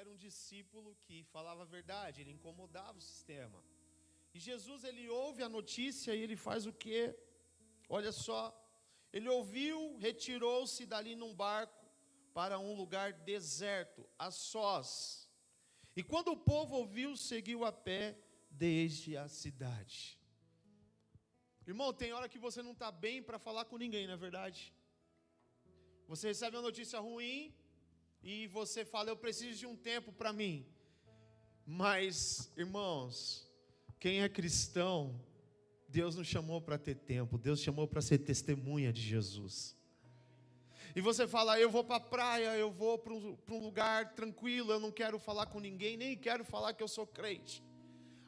era um discípulo que falava a verdade, ele incomodava o sistema. E Jesus, ele ouve a notícia e ele faz o quê? Olha só, ele ouviu, retirou-se dali num barco para um lugar deserto, a sós. E quando o povo ouviu, seguiu a pé desde a cidade. Irmão, tem hora que você não está bem para falar com ninguém, não é verdade? Você recebe uma notícia ruim e você fala, eu preciso de um tempo para mim. Mas, irmãos, quem é cristão, Deus não chamou para ter tempo, Deus chamou para ser testemunha de Jesus. E você fala, eu vou para a praia, eu vou para um lugar tranquilo, eu não quero falar com ninguém, nem quero falar que eu sou crente.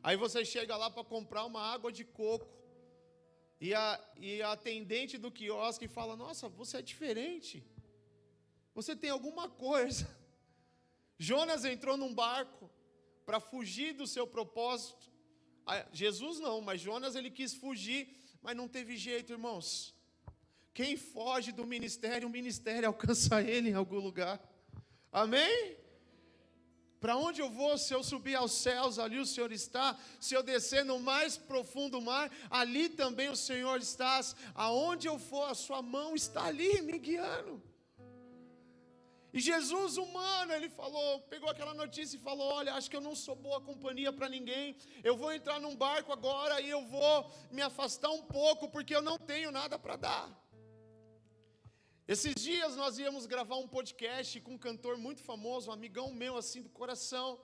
Aí você chega lá para comprar uma água de coco, e a atendente do quiosque fala, nossa, você é diferente, você tem alguma coisa. Jonas entrou num barco para fugir do seu propósito. Jesus não, mas Jonas ele quis fugir, mas não teve jeito, irmãos. Quem foge do ministério, o ministério alcança ele em algum lugar. Amém? Para onde eu vou? Se eu subir aos céus, ali o Senhor está. Se eu descer no mais profundo mar, ali também o Senhor está. Aonde eu for, a sua mão está ali me guiando. E Jesus humano, ele falou, pegou aquela notícia e falou, olha, acho que eu não sou boa companhia para ninguém, eu vou entrar num barco agora e eu vou me afastar um pouco, porque eu não tenho nada para dar. Esses dias nós íamos gravar um podcast com um cantor muito famoso, um amigão meu assim do coração,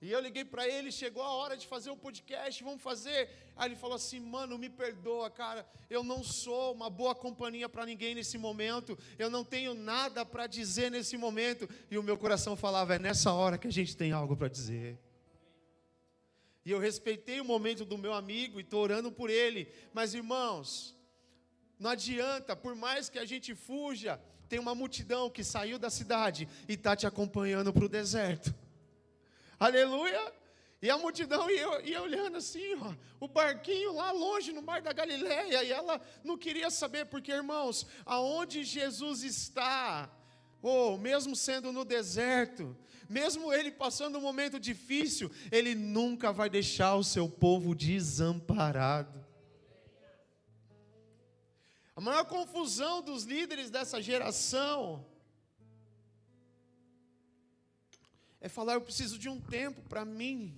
e eu liguei para ele, chegou a hora de fazer o podcast, vamos fazer? Aí ele falou assim, mano, me perdoa, cara, eu não sou uma boa companhia para ninguém nesse momento, eu não tenho nada para dizer nesse momento, e o meu coração falava, é nessa hora que a gente tem algo para dizer. E eu respeitei o momento do meu amigo e estou orando por ele, mas irmãos, não adianta, por mais que a gente fuja, tem uma multidão que saiu da cidade e está te acompanhando para o deserto. Aleluia! E a multidão ia olhando assim, ó, o barquinho lá longe no mar da Galileia, e ela não queria saber, porque irmãos, aonde Jesus está, mesmo sendo no deserto, mesmo ele passando um momento difícil, ele nunca vai deixar o seu povo desamparado. A maior confusão dos líderes dessa geração é falar, eu preciso de um tempo para mim.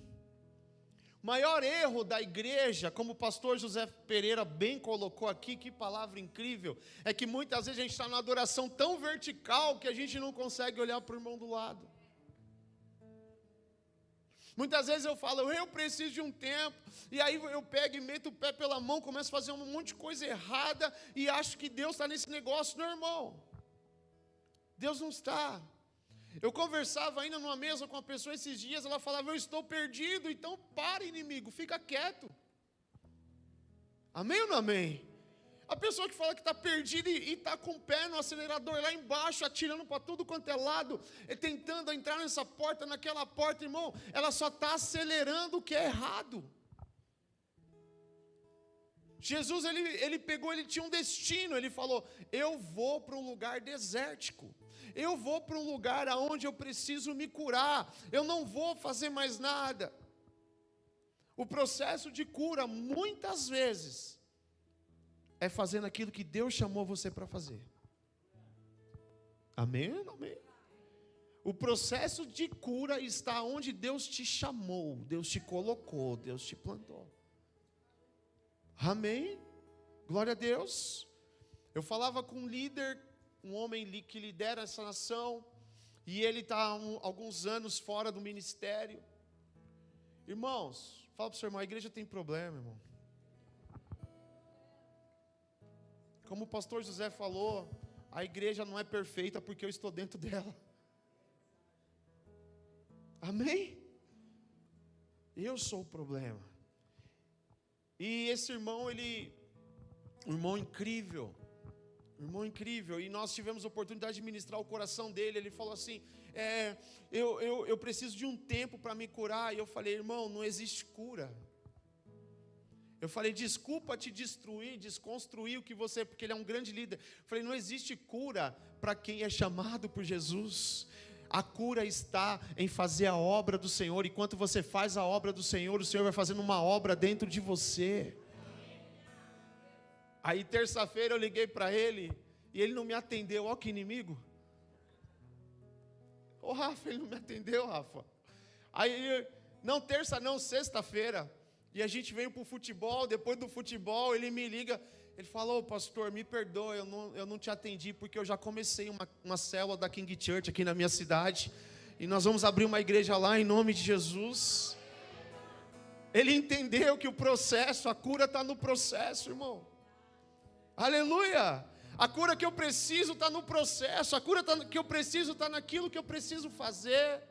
O maior erro da igreja, como o pastor José Pereira bem colocou aqui, que palavra incrível, é que muitas vezes a gente está numa adoração tão vertical que a gente não consegue olhar para o irmão do lado. Muitas vezes eu falo, eu preciso de um tempo, e aí eu pego e meto o pé pela mão, começo a fazer um monte de coisa errada, e acho que Deus está nesse negócio. Não, irmão, Deus não está. Eu conversava ainda numa mesa com uma pessoa esses dias, ela falava, eu estou perdido, então para, inimigo, fica quieto. Amém ou não amém? A pessoa que fala que está perdida e está com o pé no acelerador lá embaixo, atirando para tudo quanto é lado, tentando entrar nessa porta, naquela porta, irmão, ela só está acelerando o que é errado. Jesus, ele pegou, ele tinha um destino, ele falou, eu vou para um lugar desértico, eu vou para um lugar onde eu preciso me curar, eu não vou fazer mais nada. O processo de cura, muitas vezes, é fazendo aquilo que Deus chamou você para fazer. Amém? Amém? O processo de cura está onde Deus te chamou, Deus te colocou, Deus te plantou. Amém? Glória a Deus. Eu falava com um líder, um homem que lidera essa nação, e ele está há alguns anos fora do ministério. Irmãos, fala para o seu irmão, a igreja tem problema, irmão. Como o pastor José falou, a igreja não é perfeita porque eu estou dentro dela. Amém? Eu sou o problema. E esse irmão, um irmão incrível, e nós tivemos a oportunidade de ministrar o coração dele. Ele falou assim, eu preciso de um tempo para me curar. E eu falei, irmão, não existe cura. Eu falei, desculpa te destruir, desconstruir o que você, porque ele é um grande líder. Eu falei, não existe cura para quem é chamado por Jesus. A cura está em fazer a obra do Senhor. Enquanto você faz a obra do Senhor, o Senhor vai fazendo uma obra dentro de você. Aí terça-feira eu liguei para ele e ele não me atendeu. Olha que inimigo. Ô Rafa, ele não me atendeu, Rafa. Aí, não, terça não, sexta-feira. E a gente veio para o futebol. Depois do futebol ele me liga. Ele falou: pastor, me perdoa, eu não te atendi, porque eu já comecei uma célula da King Church aqui na minha cidade. E nós vamos abrir uma igreja lá em nome de Jesus. Ele entendeu que o processo, a cura está no processo, irmão. Aleluia! A cura que eu preciso está no processo. A cura que eu preciso está naquilo que eu preciso fazer.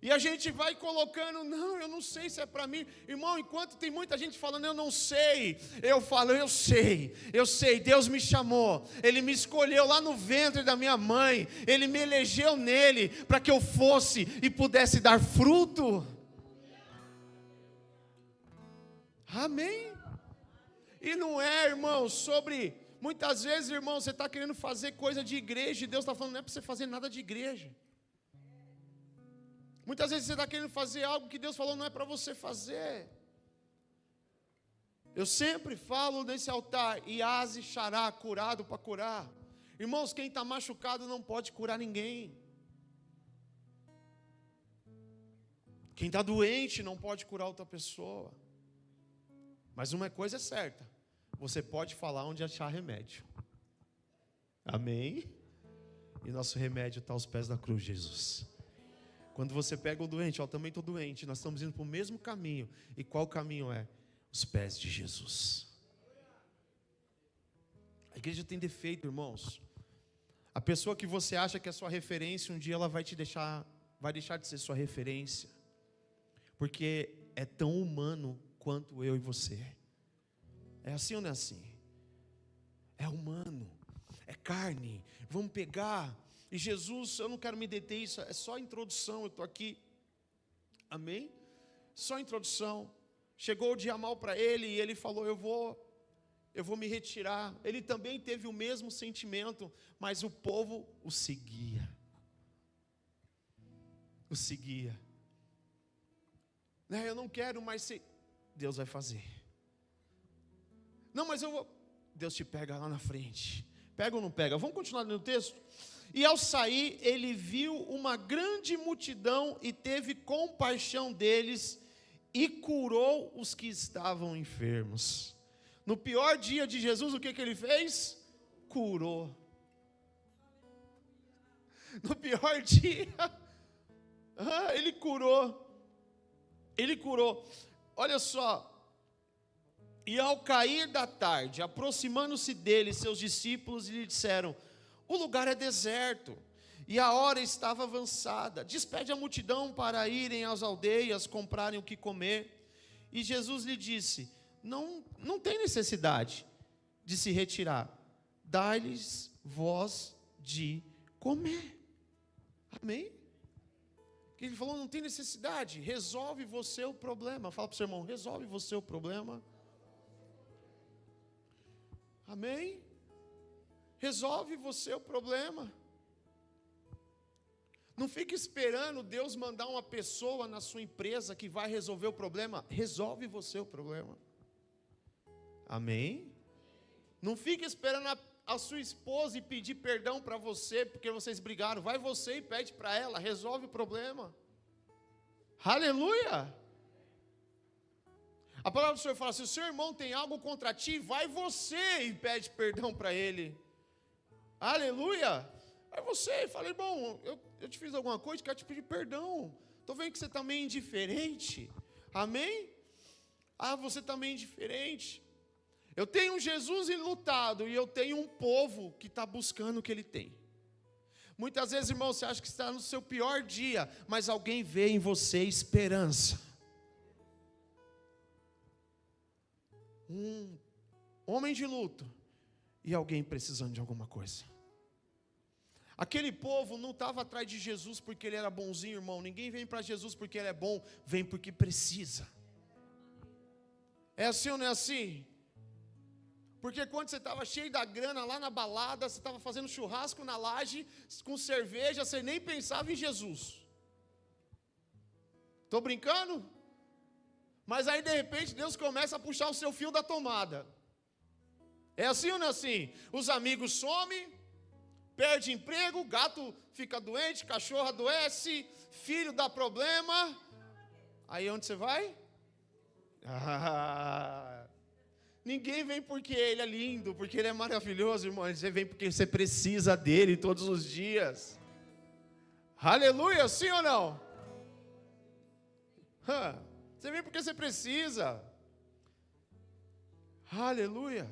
E a gente vai colocando: não, eu não sei se é para mim. Irmão, enquanto tem muita gente falando eu não sei, eu falo: eu sei, Deus me chamou, Ele me escolheu lá no ventre da minha mãe, Ele me elegeu nele, para que eu fosse e pudesse dar fruto. Amém? E não é, irmão, sobre, muitas vezes, irmão, você está querendo fazer coisa de igreja, e Deus está falando: não é para você fazer nada de igreja. Muitas vezes você está querendo fazer algo que Deus falou não é para você fazer. Eu sempre falo nesse altar: Iase Xará, curado para curar. Irmãos, quem está machucado não pode curar ninguém. Quem está doente não pode curar outra pessoa. Mas uma coisa é certa: você pode falar onde achar remédio. Amém? E nosso remédio está aos pés da cruz, Jesus. Quando você pega o doente: ó, eu também estou doente, nós estamos indo para o mesmo caminho. E qual caminho é? Os pés de Jesus. A igreja tem defeito, irmãos. A pessoa que você acha que é sua referência, um dia ela vai deixar de ser sua referência. Porque é tão humano quanto eu e você. É assim ou não é assim? É humano, é carne. Vamos pegar. E Jesus, eu não quero me deter isso, é só introdução, eu estou aqui. Amém? Só introdução. Chegou o dia mal para ele e ele falou: eu vou me retirar. Ele também teve o mesmo sentimento, mas o povo o seguia. O seguia. Eu não quero mais ser. Deus vai fazer. Não, mas eu vou. Deus te pega lá na frente. Pega ou não pega? Vamos continuar no texto? E ao sair, ele viu uma grande multidão e teve compaixão deles e curou os que estavam enfermos. No pior dia de Jesus, o que ele fez? Curou. No pior dia, ele curou. Ele curou. Olha só. E ao cair da tarde, aproximando-se dele, seus discípulos lhe disseram: o lugar é deserto, e a hora estava avançada. Despede a multidão para irem às aldeias, comprarem o que comer. E Jesus lhe disse: não tem necessidade de se retirar. Dai-lhes vós de comer. Amém? Ele falou: não tem necessidade, resolve você o problema. Fala para o seu irmão: resolve você o problema. Amém? Resolve você o problema. Não fique esperando Deus mandar uma pessoa na sua empresa que vai resolver o problema. Resolve você o problema. Amém? Não fique esperando a sua esposa e pedir perdão para você porque vocês brigaram. Vai você e pede para ela. Resolve o problema. Aleluia! A palavra do Senhor fala: se o seu irmão tem algo contra ti, vai você e pede perdão para ele. Aleluia! Aí você fala: irmão, eu te fiz alguma coisa, quero te pedir perdão. Estou vendo que você está meio indiferente. Amém? Você está meio indiferente. Eu tenho um Jesus enlutado e eu tenho um povo que está buscando o que ele tem. Muitas vezes, irmão, você acha que está no seu pior dia, mas alguém vê em você esperança. Um homem de luto e alguém precisando de alguma coisa. Aquele povo não estava atrás de Jesus porque ele era bonzinho, irmão. Ninguém vem para Jesus porque ele é bom, vem porque precisa. É assim ou não é assim? Porque quando você estava cheio da grana lá na balada, você estava fazendo churrasco na laje, com cerveja, você nem pensava em Jesus. Estou brincando? Mas aí de repente Deus começa a puxar o seu fio da tomada. É assim ou não é assim? Os amigos somem, perde emprego, gato fica doente, cachorro adoece, filho dá problema. Aí onde você vai? Ninguém vem porque ele é lindo, porque ele é maravilhoso, irmão. Você vem porque você precisa dele todos os dias. Aleluia, sim ou não? Você vem porque você precisa. Aleluia.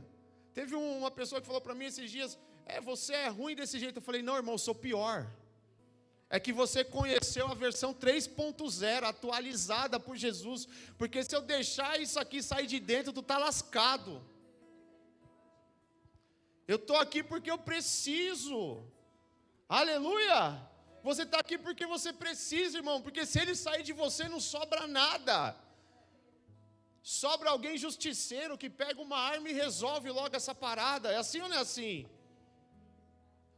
Teve uma pessoa que falou para mim esses dias: você é ruim desse jeito. Eu falei: não, irmão, eu sou pior. É que você conheceu a versão 3.0, atualizada por Jesus. Porque se eu deixar isso aqui sair de dentro, tu está lascado. Eu estou aqui porque eu preciso. Aleluia. Você está aqui porque você precisa, irmão. Porque se ele sair de você, não sobra nada. Sobra alguém justiceiro que pega uma arma e resolve logo essa parada. É assim ou não é assim?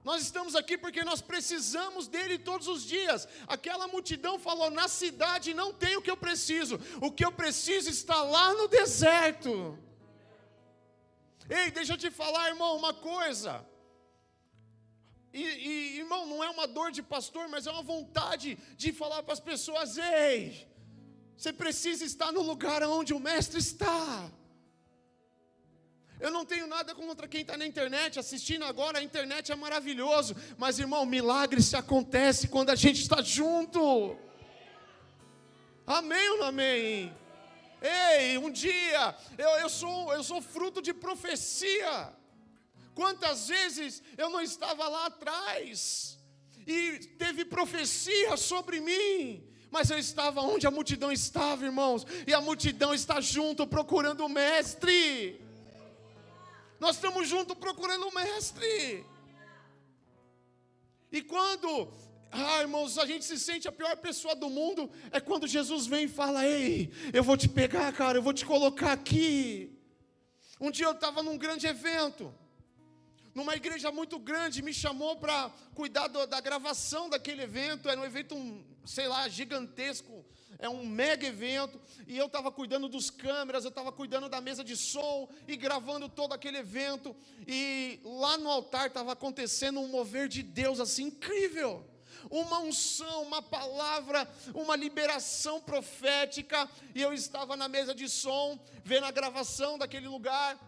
Nós estamos aqui porque nós precisamos dele todos os dias. Aquela multidão falou: na cidade não tem o que eu preciso. O que eu preciso está lá no deserto. Ei, deixa eu te falar, irmão, uma coisa. Irmão, não é uma dor de pastor, mas é uma vontade de falar para as pessoas: ei, você precisa estar no lugar onde o mestre está. Eu não tenho nada contra quem está na internet, assistindo agora, a internet é maravilhoso. Mas, irmão, milagre se acontece quando a gente está junto. Amém ou não amém? Ei, um dia, eu sou fruto de profecia. Quantas vezes eu não estava lá atrás, e teve profecia sobre mim, mas eu estava onde a multidão estava, irmãos. E a multidão está junto, procurando o mestre. Nós estamos juntos procurando o mestre. E quando, irmãos, a gente se sente a pior pessoa do mundo, é quando Jesus vem e fala: ei, eu vou te pegar, cara, eu vou te colocar aqui. Um dia eu estava num grande evento, numa igreja muito grande, me chamou para cuidar da gravação daquele evento. Era um evento, gigantesco. É um mega evento, e eu estava cuidando dos câmeras, eu estava cuidando da mesa de som, e gravando todo aquele evento, e lá no altar estava acontecendo um mover de Deus assim, incrível, uma unção, uma palavra, uma liberação profética, e eu estava na mesa de som, vendo a gravação daquele lugar,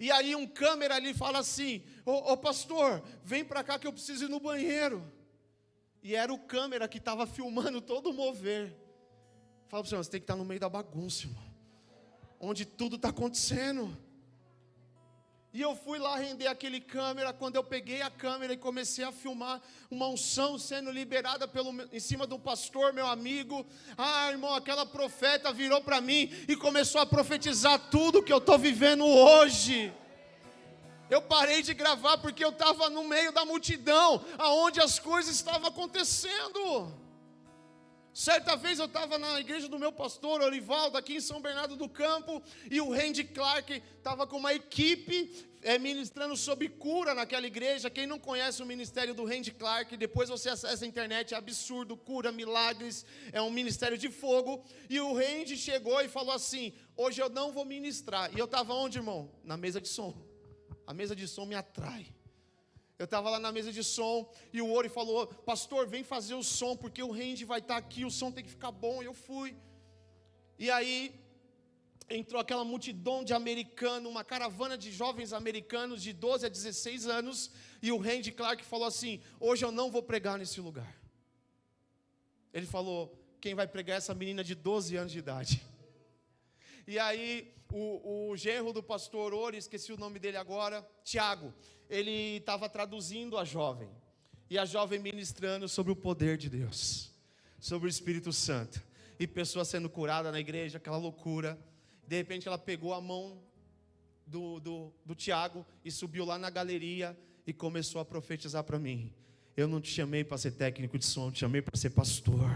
e aí um câmera ali fala assim: ô pastor, vem para cá que eu preciso ir no banheiro. E era o câmera que estava filmando todo o mover. Fala para o senhor: você tem que estar no meio da bagunça, irmão, onde tudo está acontecendo. E eu fui lá render aquele câmera. Quando eu peguei a câmera e comecei a filmar uma unção sendo liberada em cima do pastor, meu amigo, irmão, aquela profeta virou para mim e começou a profetizar tudo que eu estou vivendo hoje. Eu parei de gravar porque eu estava no meio da multidão, aonde as coisas estavam acontecendo. Certa vez eu estava na igreja do meu pastor Orivaldo, aqui em São Bernardo do Campo, e o Randy Clark estava com uma equipe ministrando sobre cura naquela igreja. Quem não conhece o ministério do Randy Clark, depois você acessa a internet, é absurdo, cura, milagres, é um ministério de fogo. E o Randy chegou e falou assim: hoje eu não vou ministrar. E eu estava onde, irmão? Na mesa de som. A mesa de som me atrai. Eu estava lá na mesa de som, e o Ori falou: pastor, vem fazer o som, porque o Randy vai estar aqui, o som tem que ficar bom. E eu fui. E aí, entrou aquela multidão de americanos, uma caravana de jovens americanos de 12 a 16 anos, e o Randy Clark falou assim: hoje eu não vou pregar nesse lugar. Ele falou: quem vai pregar é essa menina de 12 anos de idade. E aí, o genro do pastor Ori, esqueci o nome dele agora, Tiago, ele estava traduzindo a jovem, e a jovem ministrando sobre o poder de Deus, sobre o Espírito Santo, e pessoas sendo curadas na igreja, aquela loucura. De repente ela pegou a mão do Tiago e subiu lá na galeria e começou a profetizar para mim: eu não te chamei para ser técnico de som, eu te chamei para ser pastor.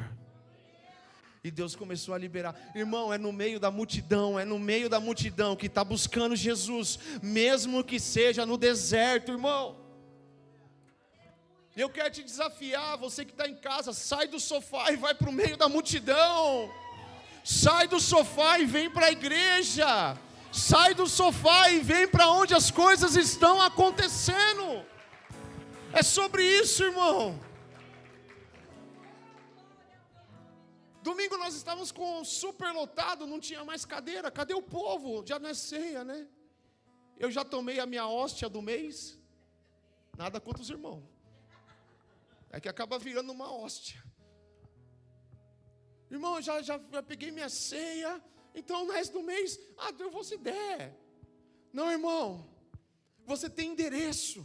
E Deus começou a liberar. Irmão, é no meio da multidão, que está buscando Jesus, mesmo que seja no deserto, irmão. Eu quero te desafiar, você que está em casa, sai do sofá e vai para o meio da multidão. Sai do sofá e vem para a igreja. Sai do sofá e vem para onde as coisas estão acontecendo. É sobre isso, irmão. Domingo nós estávamos com super lotado, não tinha mais cadeira. Cadê o povo? Já não é ceia, né? Eu já tomei a minha hóstia do mês. Nada contra os irmãos. É que acaba virando uma hóstia. Irmão, já peguei minha ceia. Então no resto do mês, eu vou se der. Não, irmão. Você tem endereço.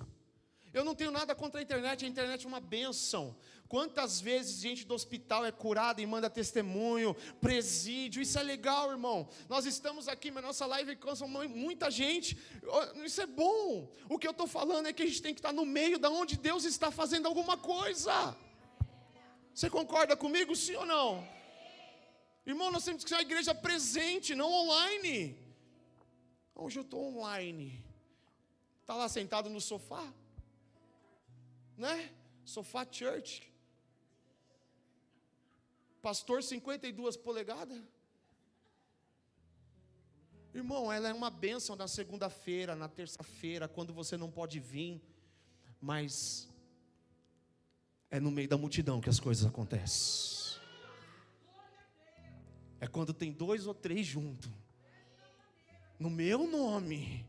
Eu não tenho nada contra a internet é uma bênção. Quantas vezes gente do hospital é curada e manda testemunho, presídio, isso é legal, irmão. Nós estamos aqui, mas nossa live cansa muita gente, isso é bom. O que eu estou falando é que a gente tem que estar no meio da onde Deus está fazendo alguma coisa. Você concorda comigo, sim ou não? Irmão, nós temos que ser uma igreja presente, não online. Hoje eu estou online. Está lá sentado no sofá, né? Sofá church. Pastor 52 polegadas. Irmão, ela é uma bênção na segunda-feira, na terça-feira, quando você não pode vir. Mas é no meio da multidão que as coisas acontecem. É quando tem 2 ou 3 juntos. No meu nome.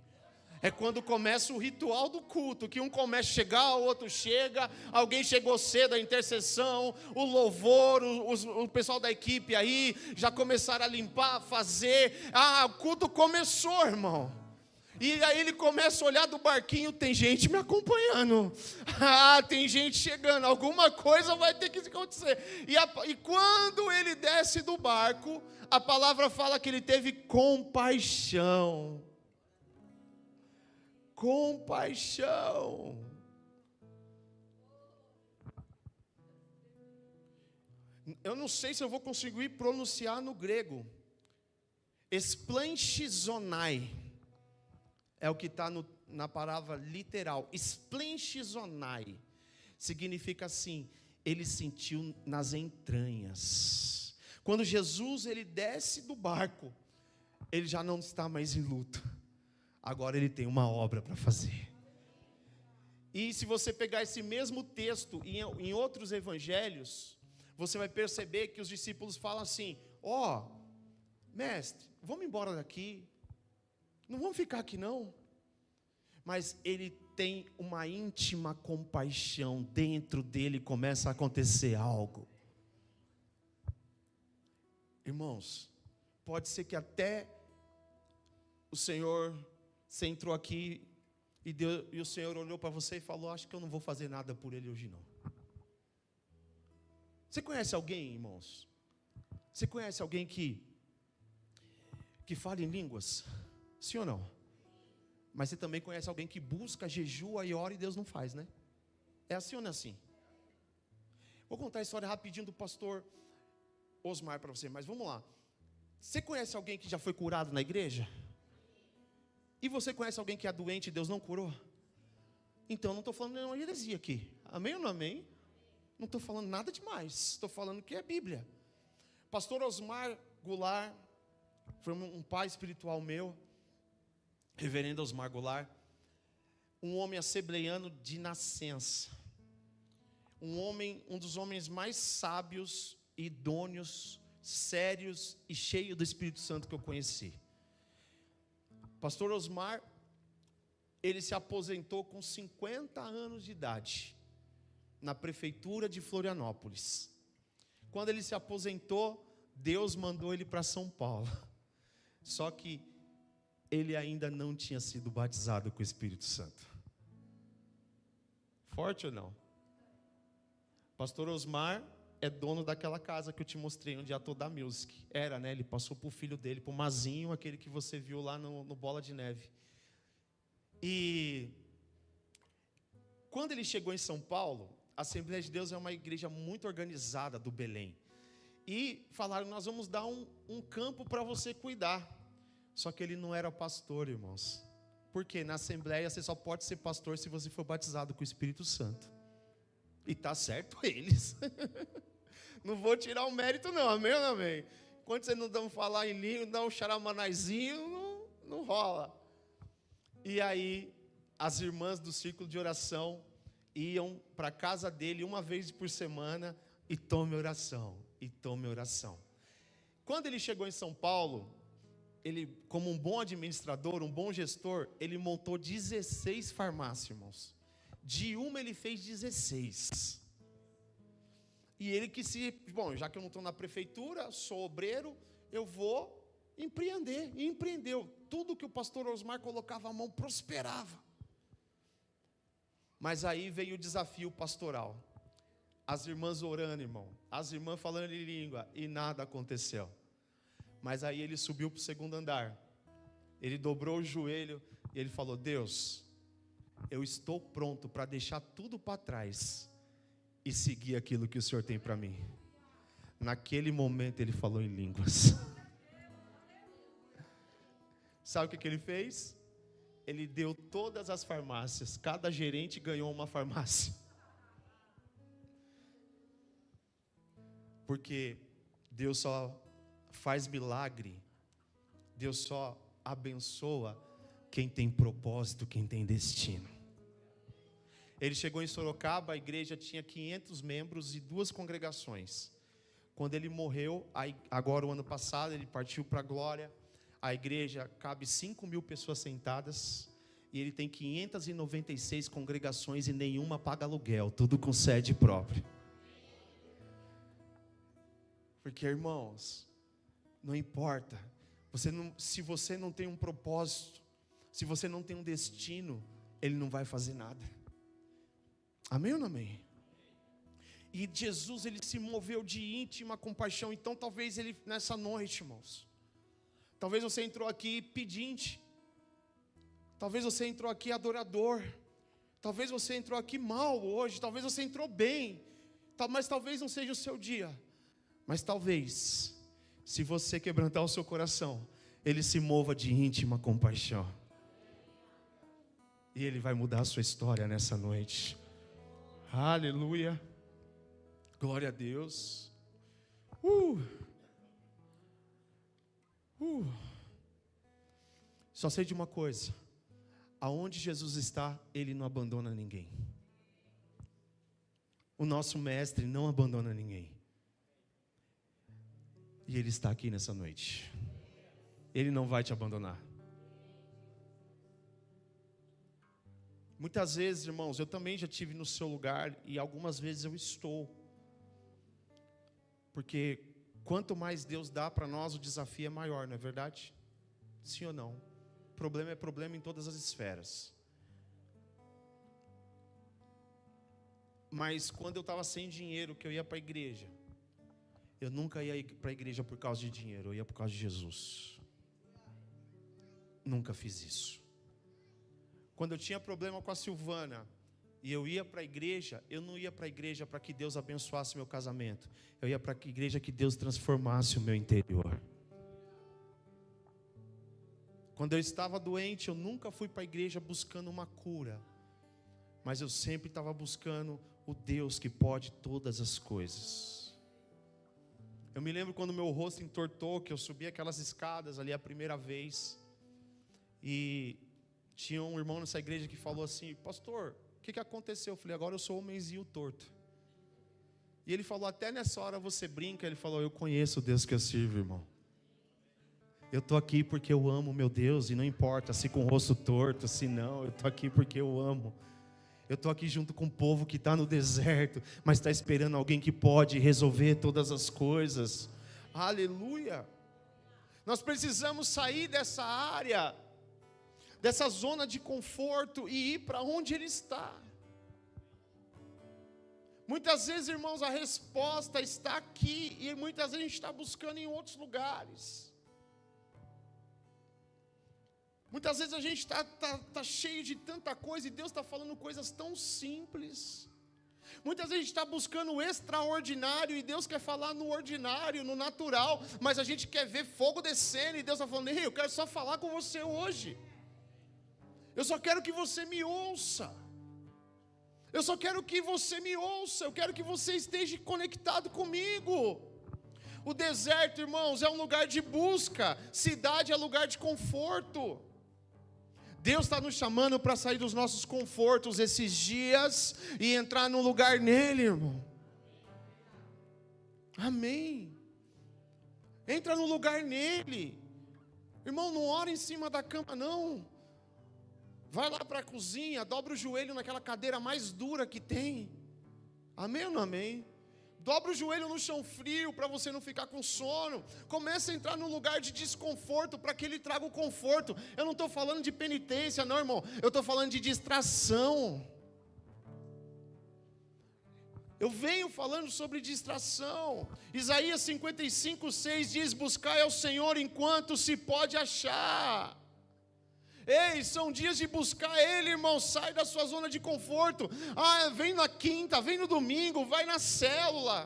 É quando começa o ritual do culto, que um começa a chegar, o outro chega, alguém chegou cedo, a intercessão, o louvor, o pessoal da equipe aí, já começaram a limpar, a fazer, o culto começou, irmão. E aí ele começa a olhar do barquinho, tem gente me acompanhando, tem gente chegando, alguma coisa vai ter que acontecer. E quando ele desce do barco, a palavra fala que ele teve compaixão. Compaixão. Eu não sei se eu vou conseguir pronunciar no grego. Splanchizonai é o que está na palavra literal. Splanchizonai significa assim: ele sentiu nas entranhas. Quando Jesus ele desce do barco, ele já não está mais em luto. Agora ele tem uma obra para fazer. E se você pegar esse mesmo texto em outros evangelhos, você vai perceber que os discípulos falam assim: mestre, vamos embora daqui, não vamos ficar aqui não. Mas ele tem uma íntima compaixão, dentro dele começa a acontecer algo. Irmãos, pode ser que até o Senhor, você entrou aqui e o Senhor olhou para você e falou: acho que eu não vou fazer nada por ele hoje não. Você conhece alguém, irmãos? Você conhece alguém que fala em línguas? Sim ou não? Mas você também conhece alguém que busca, jejua e ora e Deus não faz, né? É assim ou não é assim? Vou contar a história rapidinho do pastor Osmar para você, mas vamos lá. Você conhece alguém que já foi curado na igreja? E você conhece alguém que é doente e Deus não curou? Então não estou falando nenhuma heresia aqui. Amém ou não amém? Não estou falando nada demais. Estou falando que é Bíblia. Pastor Osmar Goulart foi um pai espiritual meu. Reverendo Osmar Goulart. Um homem assembleiano de nascença. Um dos homens mais sábios, idôneos, sérios e cheios do Espírito Santo que eu conheci. Pastor Osmar, ele se aposentou com 50 anos de idade, na prefeitura de Florianópolis. Quando ele se aposentou, Deus mandou ele para São Paulo. Só que ele ainda não tinha sido batizado com o Espírito Santo. Forte ou não? Pastor Osmar é dono daquela casa que eu te mostrei, onde é a Toda Music. Era, né? Ele passou para o filho dele, para o Mazinho, aquele que você viu lá no Bola de Neve. E quando ele chegou em São Paulo, a Assembleia de Deus é uma igreja muito organizada do Belém. E falaram, nós vamos dar um campo para você cuidar. Só que ele não era pastor, irmãos. Porque na Assembleia você só pode ser pastor se você for batizado com o Espírito Santo. E tá certo eles. Não vou tirar o mérito não, amém ou não amém? Quando você não dá falar em língua, dá um xaramanaizinho, não rola. E aí, as irmãs do círculo de oração iam para a casa dele uma vez por semana e tome oração, e tome oração. Quando ele chegou em São Paulo, ele, como um bom administrador, um bom gestor, ele montou 16 farmácias, irmãos. De uma ele fez 16. E ele que bom, já que eu não estou na prefeitura, sou obreiro, eu vou empreender. E empreendeu. Tudo que o pastor Osmar colocava a mão prosperava. Mas aí veio o desafio pastoral. As irmãs orando, irmão. As irmãs falando em língua. E nada aconteceu. Mas aí ele subiu para o segundo andar. Ele dobrou o joelho e ele falou, Deus, eu estou pronto para deixar tudo para trás e seguir aquilo que o Senhor tem para mim. Naquele momento ele falou em línguas. Sabe o que ele fez? Ele deu todas as farmácias. Cada gerente ganhou uma farmácia. Porque Deus só faz milagre, Deus só abençoa quem tem propósito, quem tem destino. Ele chegou em Sorocaba, a igreja tinha 500 membros e 2 congregações. Quando ele morreu, agora o ano passado, ele partiu para a glória. A igreja cabe 5.000 pessoas sentadas. E ele tem 596 congregações e nenhuma paga aluguel, tudo com sede própria. Porque, irmãos, não importa, se você não tem um propósito, se você não tem um destino, ele não vai fazer nada. Amém ou não amém? E Jesus, ele se moveu de íntima compaixão. Então talvez ele, nessa noite, irmãos, talvez você entrou aqui pedinte, talvez você entrou aqui adorador, talvez você entrou aqui mal hoje, talvez você entrou bem, mas talvez não seja o seu dia. Mas talvez, se você quebrantar o seu coração, ele se mova de íntima compaixão. E ele vai mudar a sua história nessa noite. Aleluia. Glória a Deus. Só sei de uma coisa. Aonde Jesus está, ele não abandona ninguém. O nosso mestre não abandona ninguém. E ele está aqui nessa noite. Ele não vai te abandonar. Muitas vezes, irmãos, eu também já estive no seu lugar e algumas vezes eu estou. Porque quanto mais Deus dá para nós, o desafio é maior, não é verdade? Sim ou não? Problema é problema em todas as esferas. Mas quando eu estava sem dinheiro, que eu ia para a igreja, eu nunca ia para a igreja por causa de dinheiro, eu ia por causa de Jesus. Nunca fiz isso. Quando eu tinha problema com a Silvana e eu ia para a igreja, eu não ia para a igreja para que Deus abençoasse meu casamento. Eu ia para a igreja que Deus transformasse o meu interior. Quando eu estava doente, eu nunca fui para a igreja buscando uma cura. Mas eu sempre estava buscando o Deus que pode todas as coisas. Eu me lembro quando meu rosto entortou, que eu subi aquelas escadas ali a primeira vez. E tinha um irmão nessa igreja que falou assim: pastor, o que aconteceu? Eu falei: agora eu sou homenzinho torto. E ele falou: até nessa hora você brinca. Ele falou: eu conheço o Deus que eu sirvo, irmão. Eu estou aqui porque eu amo meu Deus. E não importa se com o rosto torto, se não, eu estou aqui porque eu amo. Eu estou aqui junto com o povo que está no deserto, mas está esperando alguém que pode resolver todas as coisas. Aleluia. Nós precisamos sair dessa área, dessa zona de conforto e ir para onde Ele está. Muitas vezes, irmãos, a resposta está aqui e muitas vezes a gente está buscando em outros lugares. Muitas vezes a gente está cheio de tanta coisa e Deus está falando coisas tão simples. Muitas vezes a gente está buscando o extraordinário e Deus quer falar no ordinário, no natural, mas a gente quer ver fogo descendo e Deus está falando: ei, eu quero só falar com você hoje. Eu só quero que você me ouça. Eu só quero que você me ouça. Eu quero que você esteja conectado comigo. O deserto, irmãos, é um lugar de busca. Cidade é lugar de conforto. Deus está nos chamando para sair dos nossos confortos esses dias e entrar num lugar nele, irmão. Amém. Entra no lugar nele. Irmão, não ora em cima da cama, não. Vai lá para a cozinha, dobra o joelho naquela cadeira mais dura que tem. Amém ou não amém? Dobra o joelho no chão frio para você não ficar com sono. Começa a entrar num lugar de desconforto para que ele traga o conforto. Eu não estou falando de penitência, não, irmão. Eu estou falando de distração. Eu venho falando sobre distração. Isaías 55:6 diz: buscai ao Senhor enquanto se pode achar. Ei, são dias de buscar Ele, irmão. Sai da sua zona de conforto. Vem na quinta, vem no domingo, vai na célula.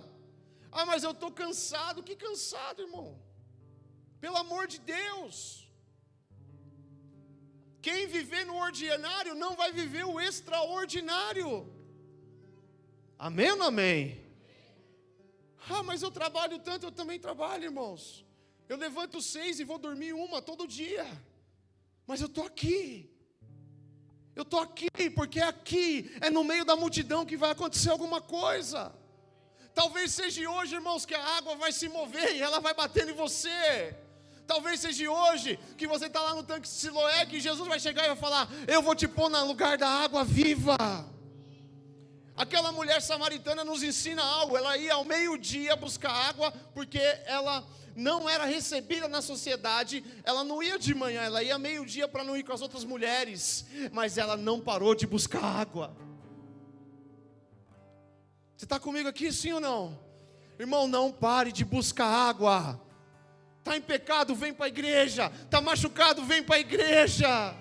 Mas eu estou cansado. Que cansado, irmão? Pelo amor de Deus. Quem viver no ordinário não vai viver o extraordinário. Amém ou não amém? Mas eu trabalho tanto. Eu também trabalho, irmãos. Eu levanto 6 e vou dormir 1 todo dia. Mas eu estou aqui. Eu estou aqui porque aqui é no meio da multidão que vai acontecer alguma coisa. Talvez seja hoje, irmãos, que a água vai se mover e ela vai batendo em você. Talvez seja hoje que você está lá no tanque de Siloé, que Jesus vai chegar e vai falar: eu vou te pôr no lugar da água viva. Aquela mulher samaritana nos ensina algo. Ela ia ao meio-dia buscar água, porque ela não era recebida na sociedade. Ela não ia de manhã, ela ia meio-dia para não ir com as outras mulheres. Mas ela não parou de buscar água. Você está comigo aqui, sim ou não? Irmão, não pare de buscar água. Está em pecado, vem para a igreja. Está machucado, vem para a igreja.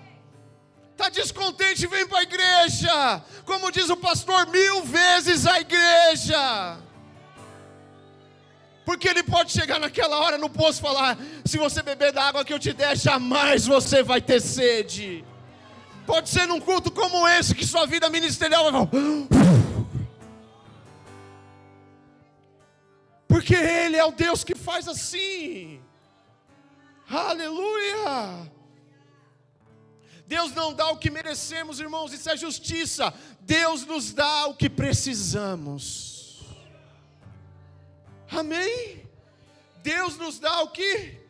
Está descontente, vem para a igreja. Como diz o pastor, 1000 vezes a igreja. Porque ele pode chegar naquela hora no poço e falar: se você beber da água que eu te der, jamais você vai ter sede. Pode ser num culto como esse, que sua vida ministerial vai falar. Porque Ele é o Deus que faz assim. Aleluia. Deus não dá o que merecemos, irmãos, isso é justiça. Deus nos dá o que precisamos. Amém? Deus nos dá o que?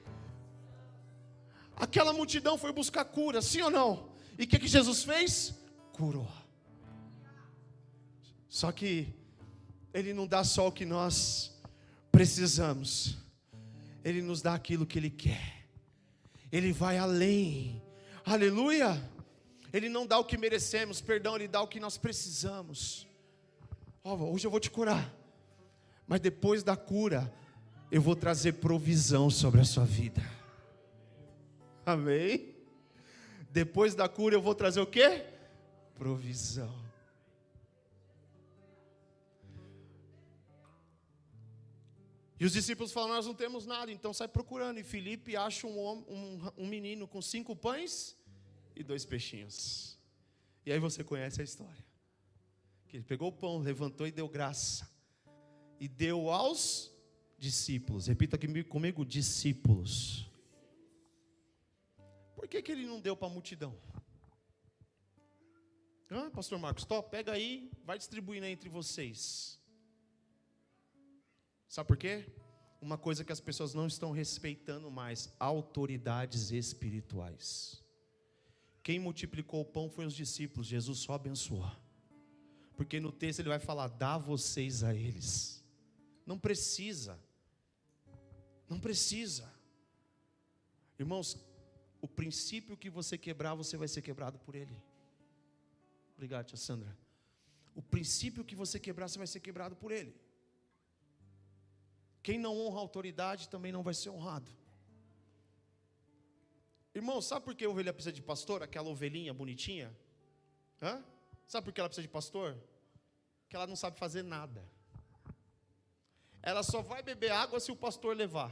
Aquela multidão foi buscar cura, sim ou não? E o que Jesus fez? Curou. Só que Ele não dá só o que nós precisamos. Ele nos dá aquilo que Ele quer. Ele vai além. Aleluia. Ele não dá o que merecemos, perdão, Ele dá o que nós precisamos. Hoje eu vou te curar, mas depois da cura eu vou trazer provisão sobre a sua vida. Amém? Depois da cura eu vou trazer o quê? Provisão. E os discípulos falam: nós não temos nada, então sai procurando. E Filipe acha um menino com 5 pães e 2 peixinhos. E aí você conhece a história. Que ele pegou o pão, levantou e deu graça. E deu aos discípulos. Repita aqui comigo: discípulos. Por que ele não deu para a multidão? Pastor Marcos, pega aí, vai distribuindo aí entre vocês. Sabe por quê? Uma coisa que as pessoas não estão respeitando mais: autoridades espirituais. Quem multiplicou o pão foi os discípulos, Jesus só abençoou. Porque no texto ele vai falar: dá vocês a eles. Não precisa. Não precisa. Irmãos, o princípio que você quebrar, você vai ser quebrado por ele. Obrigado, tia Sandra. O princípio que você quebrar, você vai ser quebrado por ele. Quem não honra a autoridade também não vai ser honrado. Irmão, sabe por que a ovelha precisa de pastor? Aquela ovelhinha bonitinha? Sabe por que ela precisa de pastor? que ela não sabe fazer nada. Ela só vai beber água se o pastor levar.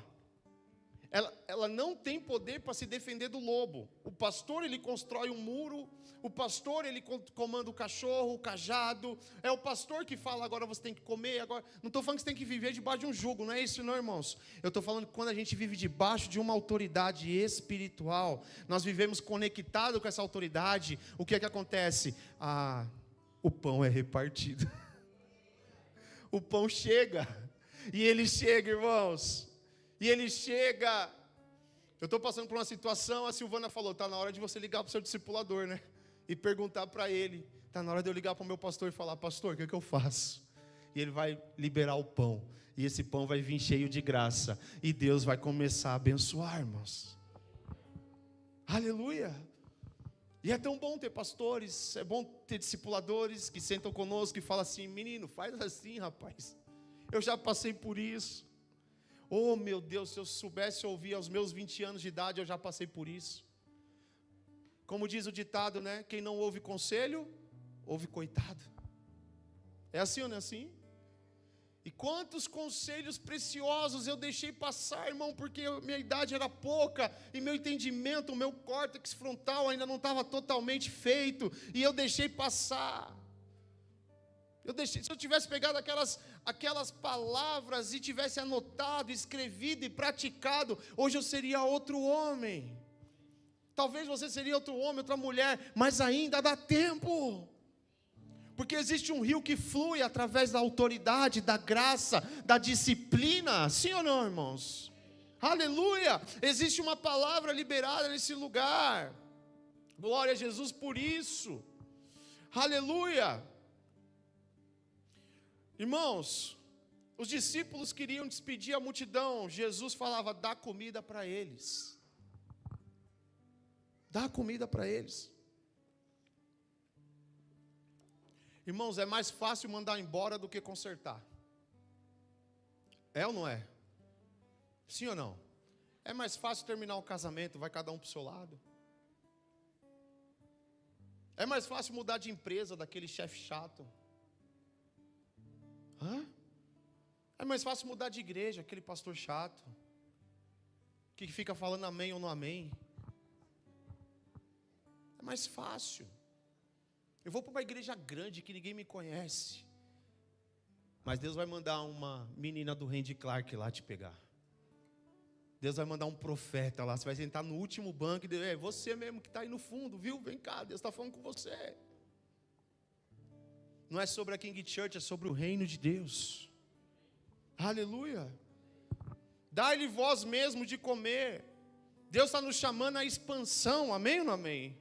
Ela não tem poder para se defender do lobo. O pastor, ele constrói um muro. O pastor, ele comanda o cachorro, o cajado. É o pastor que fala, agora você tem que comer. Agora. Não estou falando que você tem que viver debaixo de um jugo, não é isso não, irmãos. Eu estou falando que quando a gente vive debaixo de uma autoridade espiritual, nós vivemos conectado com essa autoridade, o que é que acontece? O pão é repartido. O pão chega. E ele chega, irmãos. E ele chega. Eu estou passando por uma situação, a Silvana falou, está na hora de você ligar para o seu discipulador, né? E perguntar para ele. Está na hora de eu ligar para o meu pastor e falar, pastor, o que é que eu faço? E ele vai liberar o pão. E esse pão vai vir cheio de graça. E Deus vai começar a abençoar, irmãos. Aleluia. E é tão bom ter pastores, é bom ter discipuladores que sentam conosco e falam assim, menino, faz assim, rapaz. Eu já passei por isso. Oh, meu Deus, se eu soubesse ouvir aos meus 20 anos de idade, eu já passei por isso. Como diz o ditado, né? Quem não ouve conselho, ouve coitado. É assim ou não é assim? E quantos conselhos preciosos eu deixei passar, irmão, porque minha idade era pouca, e meu entendimento, o meu córtex frontal ainda não estava totalmente feito, e eu deixei passar. Se eu tivesse pegado aquelas palavras e tivesse anotado, escrevido e praticado, hoje eu seria outro homem. Talvez você seria outro homem, outra mulher, mas ainda dá tempo. Porque existe um rio que flui através da autoridade, da graça, da disciplina. Sim ou não, irmãos? Aleluia! Existe uma palavra liberada nesse lugar. Glória a Jesus por isso. Aleluia! Irmãos, os discípulos queriam despedir a multidão. Jesus falava, dá comida para eles. Dá comida para eles. Irmãos, é mais fácil mandar embora do que consertar. É ou não é? Sim ou não? É mais fácil terminar o casamento, vai cada um para o seu lado. É mais fácil mudar de empresa daquele chefe chato. É mais fácil mudar de igreja, aquele pastor chato, que fica falando amém ou não amém. É mais fácil. Eu vou para uma igreja grande que ninguém me conhece, mas Deus vai mandar uma menina do Randy Clark lá te pegar. Deus vai mandar um profeta lá, você vai sentar no último banco e Deus, é você mesmo que está aí no fundo, viu? Vem cá, Deus está falando com você. Não é sobre a King Church, é sobre o reino de Deus. Aleluia. Dá-lhe vós mesmo de comer. Deus está nos chamando à expansão, amém ou não amém?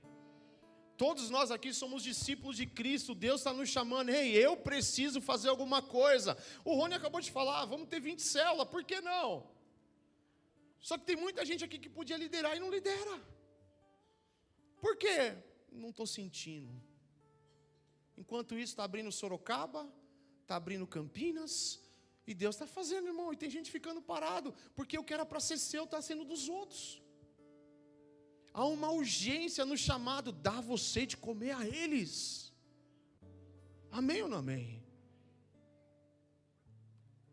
Todos nós aqui somos discípulos de Cristo. Deus está nos chamando, ei, eu preciso fazer alguma coisa. O Rony acabou de falar, vamos ter 20 células, por que não? Só que tem muita gente aqui que podia liderar e não lidera. Por quê? Não estou sentindo. Enquanto isso está abrindo Sorocaba, está abrindo Campinas, e Deus está fazendo, irmão, e tem gente ficando parado, porque o que era para ser seu está sendo dos outros. Há uma urgência no chamado, dá você de comer a eles. Amém ou não amém?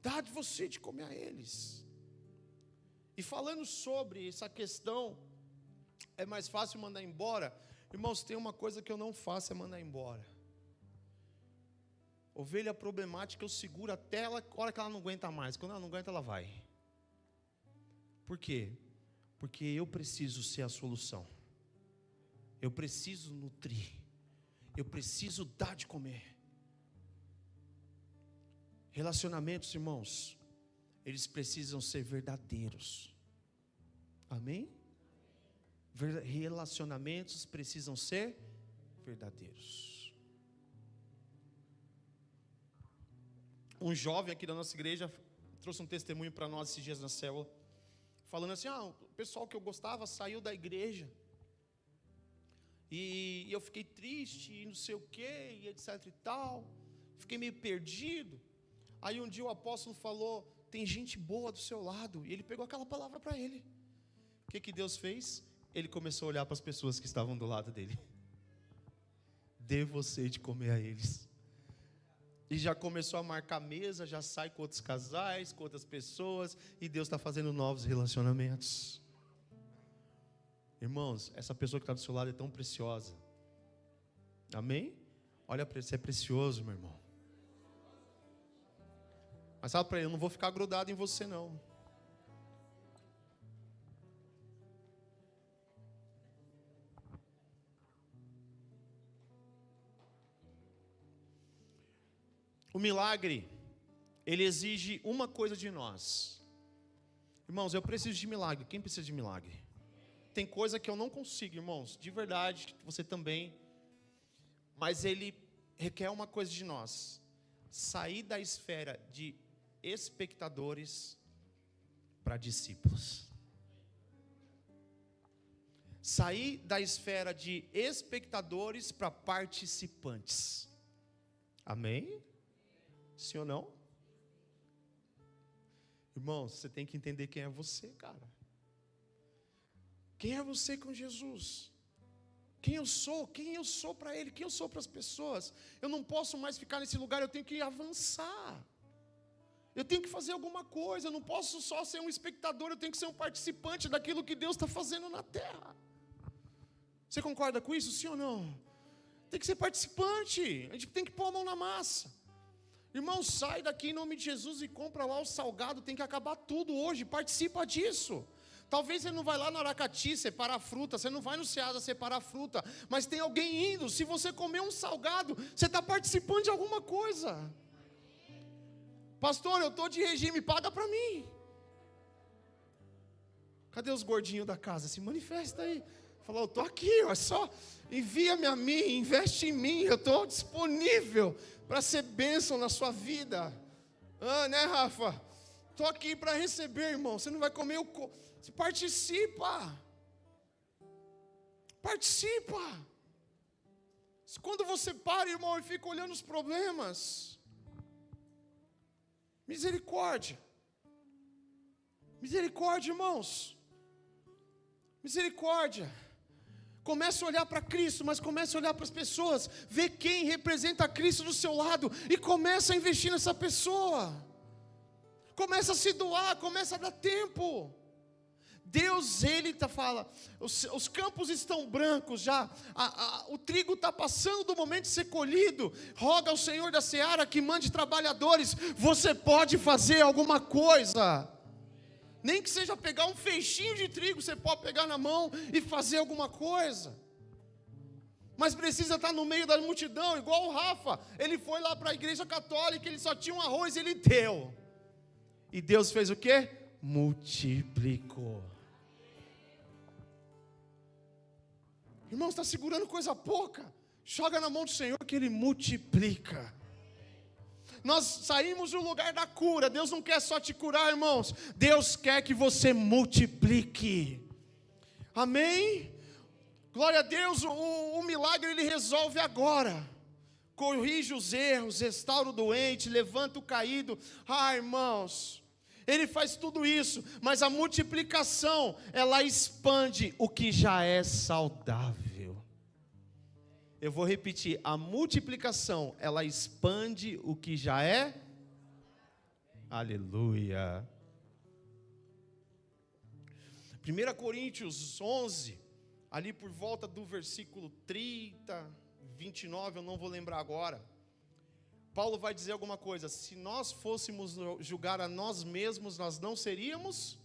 Dá de você de comer a eles. E falando sobre essa questão, é mais fácil mandar embora. Irmãos, tem uma coisa que eu não faço, é mandar embora. Ovelha problemática, eu seguro até ela, a hora que ela não aguenta mais. Quando ela não aguenta, ela vai. Por quê? Porque eu preciso ser a solução. Eu preciso nutrir. Eu preciso dar de comer. Relacionamentos, irmãos, eles precisam ser verdadeiros. Amém? Relacionamentos precisam ser verdadeiros. Um jovem aqui da nossa igreja trouxe um testemunho para nós esses dias na célula, falando assim, o pessoal que eu gostava saiu da igreja, e eu fiquei triste, e não sei o que, e etc e tal, fiquei meio perdido. Aí um dia o apóstolo falou, tem gente boa do seu lado, e ele pegou aquela palavra para ele. O que Deus fez? Ele começou a olhar para as pessoas que estavam do lado dele. Dê você de comer a eles. E já começou a marcar mesa, já sai com outros casais, com outras pessoas, e Deus está fazendo novos relacionamentos. Irmãos, essa pessoa que está do seu lado é tão preciosa. Amém? Olha para ele, você é precioso, meu irmão. Mas fala para ele, eu não vou ficar grudado em você não. O milagre, ele exige uma coisa de nós. Irmãos, eu preciso de milagre. Quem precisa de milagre? Tem coisa que eu não consigo, irmãos, de verdade, você também. Mas ele requer uma coisa de nós: sair da esfera de espectadores para discípulos. Sair da esfera de espectadores para participantes. Amém? Sim ou não? Irmãos, você tem que entender quem é você, cara. Quem é você com Jesus? Quem eu sou para Ele, quem eu sou para as pessoas. Eu não posso mais ficar nesse lugar, eu tenho que avançar. Eu tenho que fazer alguma coisa, eu não posso só ser um espectador, eu tenho que ser um participante daquilo que Deus está fazendo na terra. Você concorda com isso, sim ou não? Tem que ser participante, a gente tem que pôr a mão na massa. Irmão, sai daqui em nome de Jesus e compra lá o salgado, tem que acabar tudo hoje, participa disso. Talvez você não vai lá no Aracati separar a fruta, você não vai no Ceasa separar a fruta, mas tem alguém indo. Se você comer um salgado, você está participando de alguma coisa. Pastor, eu estou de regime, paga para mim. Cadê os gordinhos da casa? Se manifesta aí. Falou, eu estou aqui, ó, só envia-me a mim, investe em mim, eu estou disponível para ser bênção na sua vida. Né, Rafa? Estou aqui para receber, irmão. Você não vai comer Você participa. Participa. Quando você para, irmão, e fica olhando os problemas. Misericórdia. Misericórdia, irmãos. Misericórdia. Comece a olhar para Cristo, mas comece a olhar para as pessoas. Vê quem representa Cristo do seu lado e comece a investir nessa pessoa. Começa a se doar, começa a dar tempo. Deus, Ele fala, os campos estão brancos já, o trigo está passando do momento de ser colhido. Roga ao Senhor da Seara que mande trabalhadores. Você pode fazer alguma coisa. Nem que seja pegar um feixinho de trigo, você pode pegar na mão e fazer alguma coisa. Mas precisa estar no meio da multidão, igual o Rafa. Ele foi lá para a igreja católica, ele só tinha um arroz, ele deu. E Deus fez o quê? Multiplicou. Irmão, está segurando coisa pouca? Joga na mão do Senhor que Ele multiplica. Nós saímos do lugar da cura. Deus não quer só te curar, irmãos. Deus quer que você multiplique. Amém? Glória a Deus, o milagre Ele resolve agora. Corrige os erros, restaura o doente, levanta o caído. Irmãos, Ele faz tudo isso, mas a multiplicação, ela expande o que já é saudável. Eu vou repetir, a multiplicação, ela expande o que já é. Aleluia. 1 Coríntios 11, ali por volta do versículo 30, 29, eu não vou lembrar agora. Paulo vai dizer alguma coisa: se nós fôssemos julgar a nós mesmos, nós não seríamos.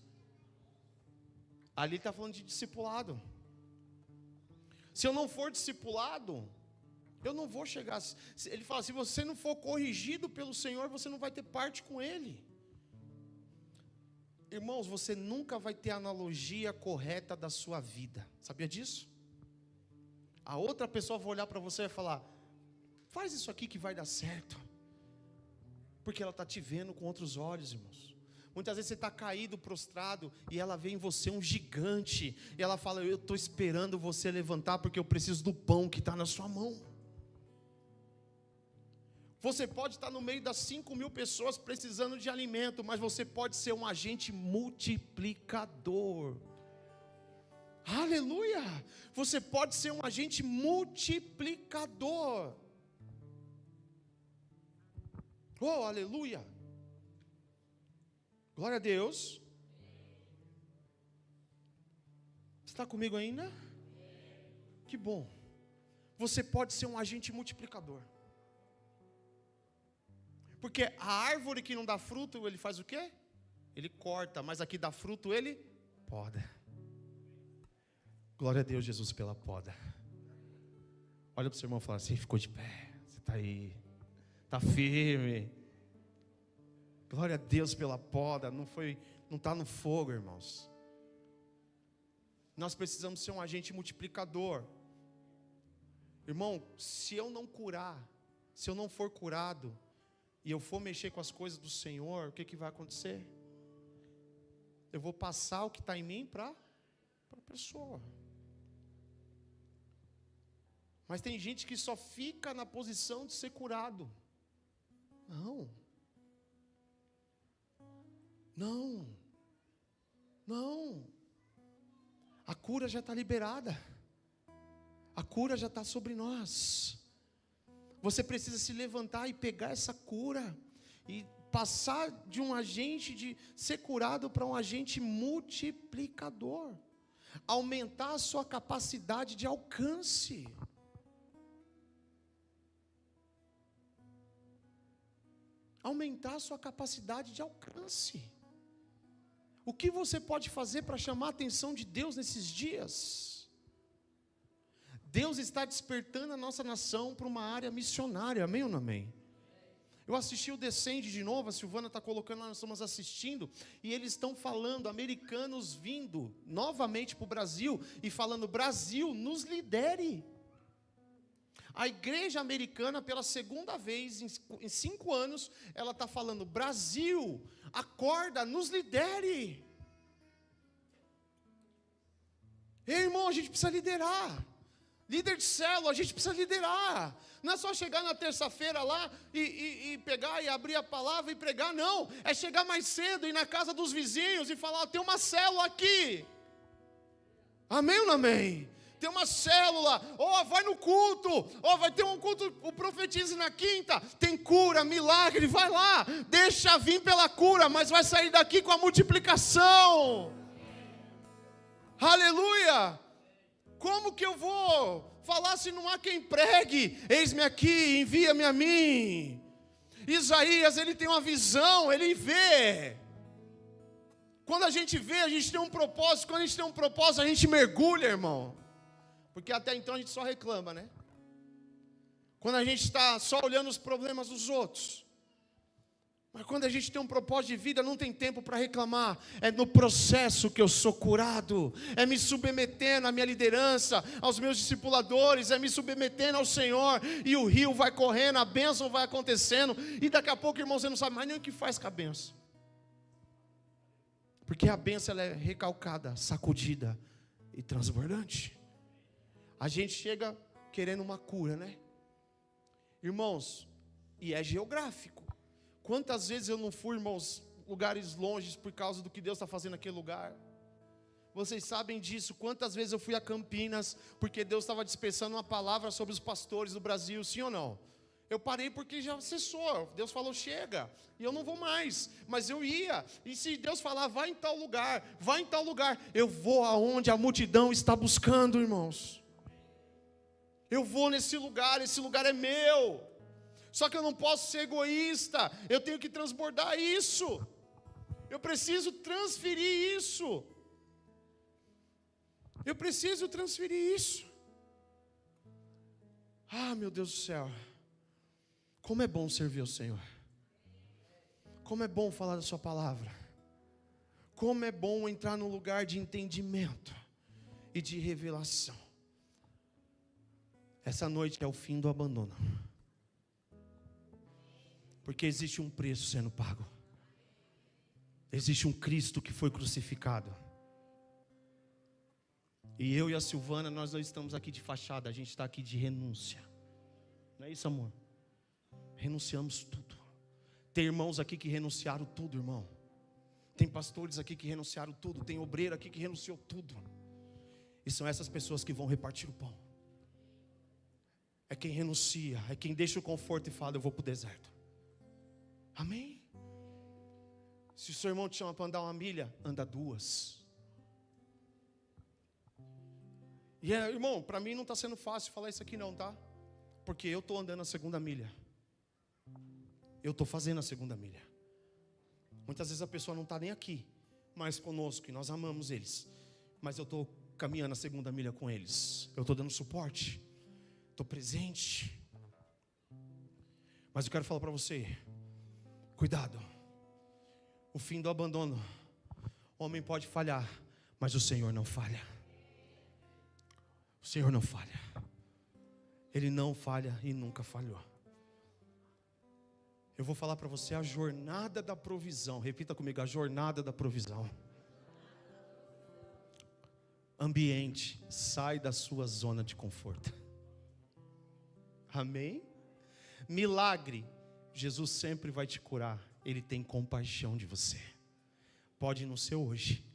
Ali está falando de discipulado. Se eu não for discipulado, eu não vou chegar. Ele fala, se você não for corrigido pelo Senhor, você não vai ter parte com Ele. Irmãos, você nunca vai ter a analogia correta da sua vida. Sabia disso? A outra pessoa vai olhar para você e vai falar, faz isso aqui que vai dar certo. Porque ela está te vendo com outros olhos, irmãos. Muitas vezes você está caído, prostrado, e ela vê em você um gigante. E ela fala, eu estou esperando você levantar, porque eu preciso do pão que está na sua mão. Você pode estar no meio das 5.000 pessoas precisando de alimento, mas você pode ser um agente multiplicador. Aleluia! Você pode ser um agente multiplicador. Oh, aleluia! Glória a Deus. Está comigo ainda? Que bom. Você pode ser um agente multiplicador. Porque a árvore que não dá fruto, ele faz o quê? Ele corta, mas aqui dá fruto, ele poda. Glória a Deus, Jesus, pela poda. Olha para o seu irmão e fala assim: ficou de pé, você está aí, está firme. Glória a Deus pela poda, não está no fogo, irmãos. Nós precisamos ser um agente multiplicador. Irmão, se eu não curar, se eu não for curado, e eu for mexer com as coisas do Senhor, o que vai acontecer? Eu vou passar o que está em mim para a pessoa. Mas tem gente que só fica na posição de ser curado. Não. A cura já está liberada. A cura já está sobre nós. Você precisa se levantar e pegar essa cura e passar de um agente de ser curado para um agente multiplicador. Aumentar a sua capacidade de alcance. Aumentar a sua capacidade de alcance. O que você pode fazer para chamar a atenção de Deus nesses dias? Deus está despertando a nossa nação para uma área missionária, amém ou não amém? Eu assisti o Descende de novo, a Silvana está colocando lá, nós estamos assistindo, e eles estão falando, americanos vindo novamente para o Brasil, e falando: Brasil, nos lidere. A igreja americana, pela segunda vez em 5 anos, ela está falando: Brasil, acorda, nos lidere. Ei, irmão, a gente precisa liderar. Líder de célula, a gente precisa liderar. Não é só chegar na terça-feira lá e pegar e abrir a palavra e pregar, não. É chegar mais cedo e ir na casa dos vizinhos e falar: tem uma célula aqui. Amém ou não amém? Tem uma célula, vai no culto, vai ter um culto, o profetize na quinta, tem cura, milagre, vai lá, deixa vir pela cura, mas vai sair daqui com a multiplicação. Aleluia! Como que eu vou falar se não há quem pregue? Eis-me aqui, envia-me a mim. Isaías, ele tem uma visão, ele vê. Quando a gente vê, a gente tem um propósito. Quando a gente tem um propósito, a gente mergulha, irmão. Porque até então a gente só reclama, né? Quando a gente está só olhando os problemas dos outros. Mas quando a gente tem um propósito de vida, não tem tempo para reclamar. É no processo que eu sou curado. É me submetendo à minha liderança, aos meus discipuladores. É me submetendo ao Senhor. E o rio vai correndo, a bênção vai acontecendo. E daqui a pouco, irmão, você não sabe mais nem o que faz com a bênção. Porque a bênção, ela é recalcada, sacudida e transbordante. A gente chega querendo uma cura, né? Irmãos, e é geográfico. Quantas vezes eu não fui, irmãos, lugares longes por causa do que Deus está fazendo naquele lugar? Vocês sabem disso. Quantas vezes eu fui a Campinas porque Deus estava dispersando uma palavra sobre os pastores do Brasil, sim ou não? Eu parei porque já cessou. Deus falou: chega, e eu não vou mais. Mas eu ia, e se Deus falar: vai em tal lugar, vai em tal lugar, eu vou aonde a multidão está buscando, irmãos. Eu vou nesse lugar, esse lugar é meu. Só que eu não posso ser egoísta, eu tenho que transbordar isso. Eu preciso transferir isso. Eu preciso transferir isso. Ah, meu Deus do céu. Como é bom servir ao Senhor. Como é bom falar da sua palavra. Como é bom entrar num lugar de entendimento e de revelação. Essa noite é o fim do abandono. Porque existe um preço sendo pago. Existe um Cristo que foi crucificado. E eu e a Silvana, nós não estamos aqui de fachada, a gente está aqui de renúncia. Não é isso, amor? Renunciamos tudo. Tem irmãos aqui que renunciaram tudo, irmão. Tem pastores aqui que renunciaram tudo. Tem obreiro aqui que renunciou tudo. E são essas pessoas que vão repartir o pão. É quem renuncia, é quem deixa o conforto e fala: eu vou para o deserto. Amém? Se o seu irmão te chama para andar 1 milha, anda 2. E irmão, para mim não está sendo fácil falar isso aqui não, tá? Porque eu estou andando a 2ª milha. Eu estou fazendo a 2ª milha. Muitas vezes a pessoa não está nem aqui, mais conosco, e nós amamos eles. Mas eu estou caminhando a 2ª milha com eles. Eu estou dando suporte. Estou presente. Mas eu quero falar para você, cuidado. O fim do abandono. O homem pode falhar, mas o Senhor não falha. O Senhor não falha. Ele não falha e nunca falhou. Eu vou falar para você a jornada da provisão. Repita comigo, a jornada da provisão. Ambiente, sai da sua zona de conforto. Amém? Milagre, Jesus sempre vai te curar. Ele tem compaixão de você. Pode não ser hoje.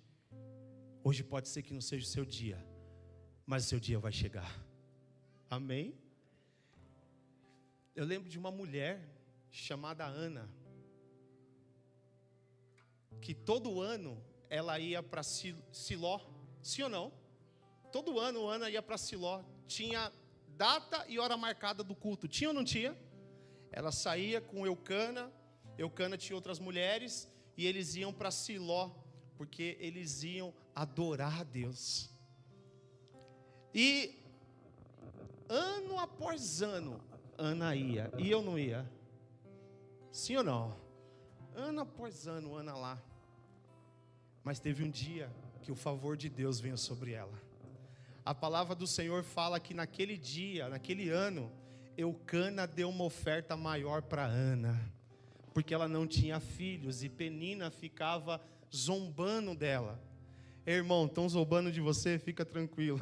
Hoje pode ser que não seja o seu dia, mas o seu dia vai chegar. Amém? Eu lembro de uma mulher chamada Ana, que todo ano ela ia para Siló. Sim ou não? Todo ano Ana ia para Siló. Tinha data e hora marcada do culto. Tinha ou não tinha? Ela saía com Eucana. Eucana tinha outras mulheres. E eles iam para Siló, porque eles iam adorar a Deus. E ano após ano Ana ia. E eu não ia? Sim ou não? Ano após ano, Ana lá. Mas teve um dia que o favor de Deus veio sobre ela. A palavra do Senhor fala que naquele dia, naquele ano, Eucana deu uma oferta maior para Ana, porque ela não tinha filhos e Penina ficava zombando dela. Irmão, estão zombando de você? Fica tranquilo.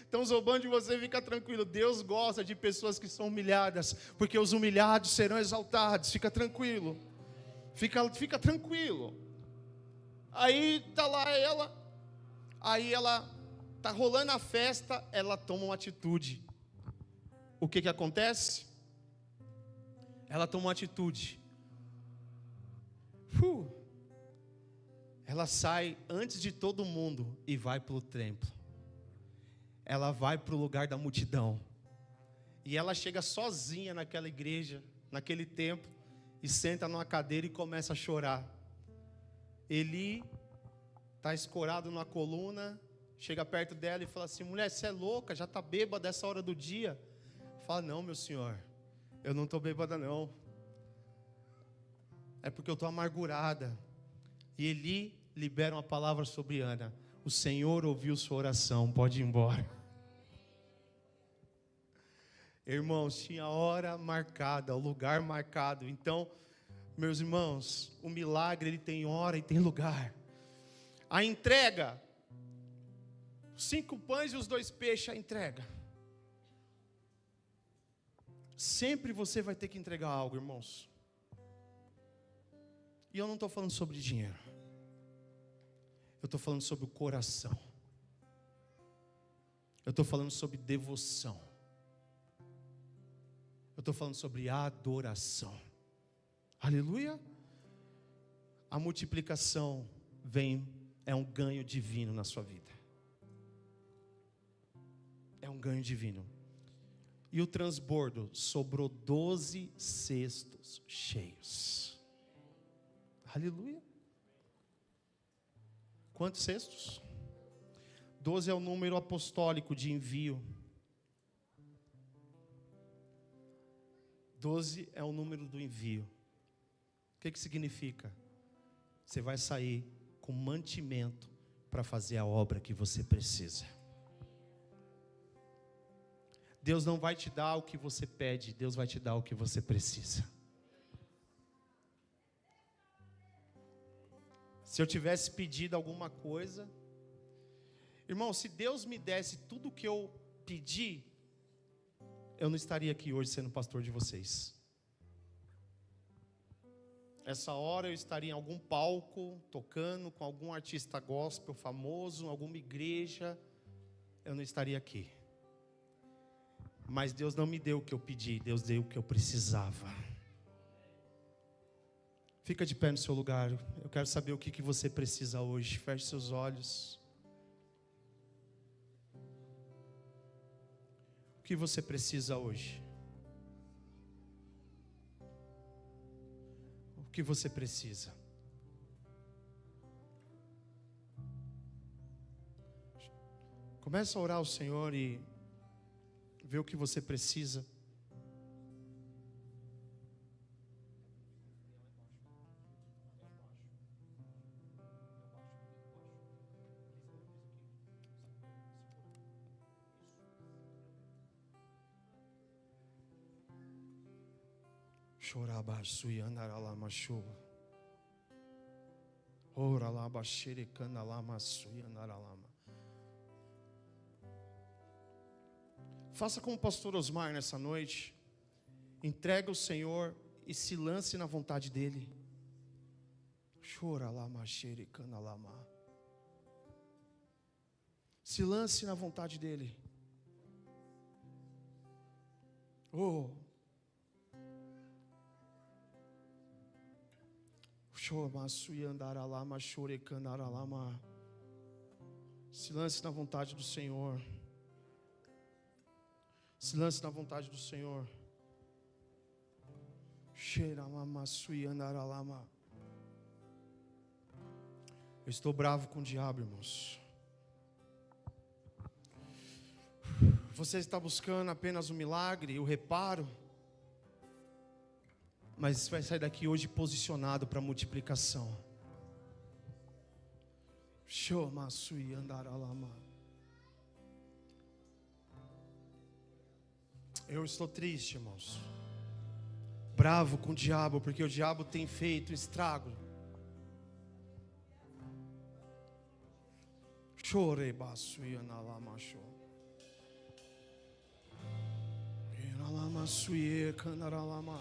Estão zombando de você? Fica tranquilo. Deus gosta de pessoas que são humilhadas, porque os humilhados serão exaltados. Fica tranquilo. Fica tranquilo. Aí tá lá ela. Aí ela tá rolando a festa, ela toma uma atitude. O que acontece? Ela toma uma atitude. Ela sai antes de todo mundo e vai para o templo. Ela vai para o lugar da multidão. E ela chega sozinha naquela igreja, naquele templo, e senta numa cadeira e começa a chorar. Eli está escorado na coluna, chega perto dela e fala assim: mulher, você é louca, já está bêbada dessa hora do dia? Fala: não, meu senhor, eu não estou bêbada não. É porque eu estou amargurada. E Eli libera uma palavra sobre Ana: o Senhor ouviu sua oração, pode ir embora. Irmãos, tinha hora marcada, o lugar marcado. Então, meus irmãos, o milagre ele tem hora e tem lugar. A entrega, 5 pães e os 2 peixes, a entrega. Sempre você vai ter que entregar algo, irmãos. E eu não estou falando sobre dinheiro. Eu estou falando sobre o coração. Eu estou falando sobre devoção. Eu estou falando sobre adoração. Aleluia. A multiplicação é um ganho divino na sua vida. É um ganho divino. E o transbordo sobrou 12 cestos cheios. Aleluia. Quantos cestos? 12 é o número apostólico de envio. 12 é o número do envio. O que significa? Você vai sair com mantimento para fazer a obra que você precisa. Deus não vai te dar o que você pede, Deus vai te dar o que você precisa. Se eu tivesse pedido alguma coisa, irmão, se Deus me desse tudo o que eu pedi, eu não estaria aqui hoje sendo pastor de vocês. Essa hora eu estaria em algum palco, tocando com algum artista gospel famoso, em alguma igreja. Eu não estaria aqui. Mas Deus não me deu o que eu pedi, Deus deu o que eu precisava. Fica de pé no seu lugar. Eu quero saber o que você precisa hoje. Feche seus olhos. O que você precisa hoje? O que você precisa? Começa a orar ao Senhor e ver o que você precisa. Chorabaçu e andaralama chuva. Ora lá baxericana lama su e andaralama. Faça como o pastor Osmar nessa noite. Entrega o Senhor e se lance na vontade dEle. Chora lá baxericana lama. Se lance na vontade dEle. Oh. Se lance na vontade do Senhor. Se lance na vontade do Senhor. Eu estou bravo com o diabo, irmãos. Você está buscando apenas o milagre, o reparo, mas vai sair daqui hoje posicionado para multiplicação. Eu estou triste, irmãos. Bravo com o diabo, porque o diabo tem feito estrago. Chorei baço e analama show. Analama suie canaralama.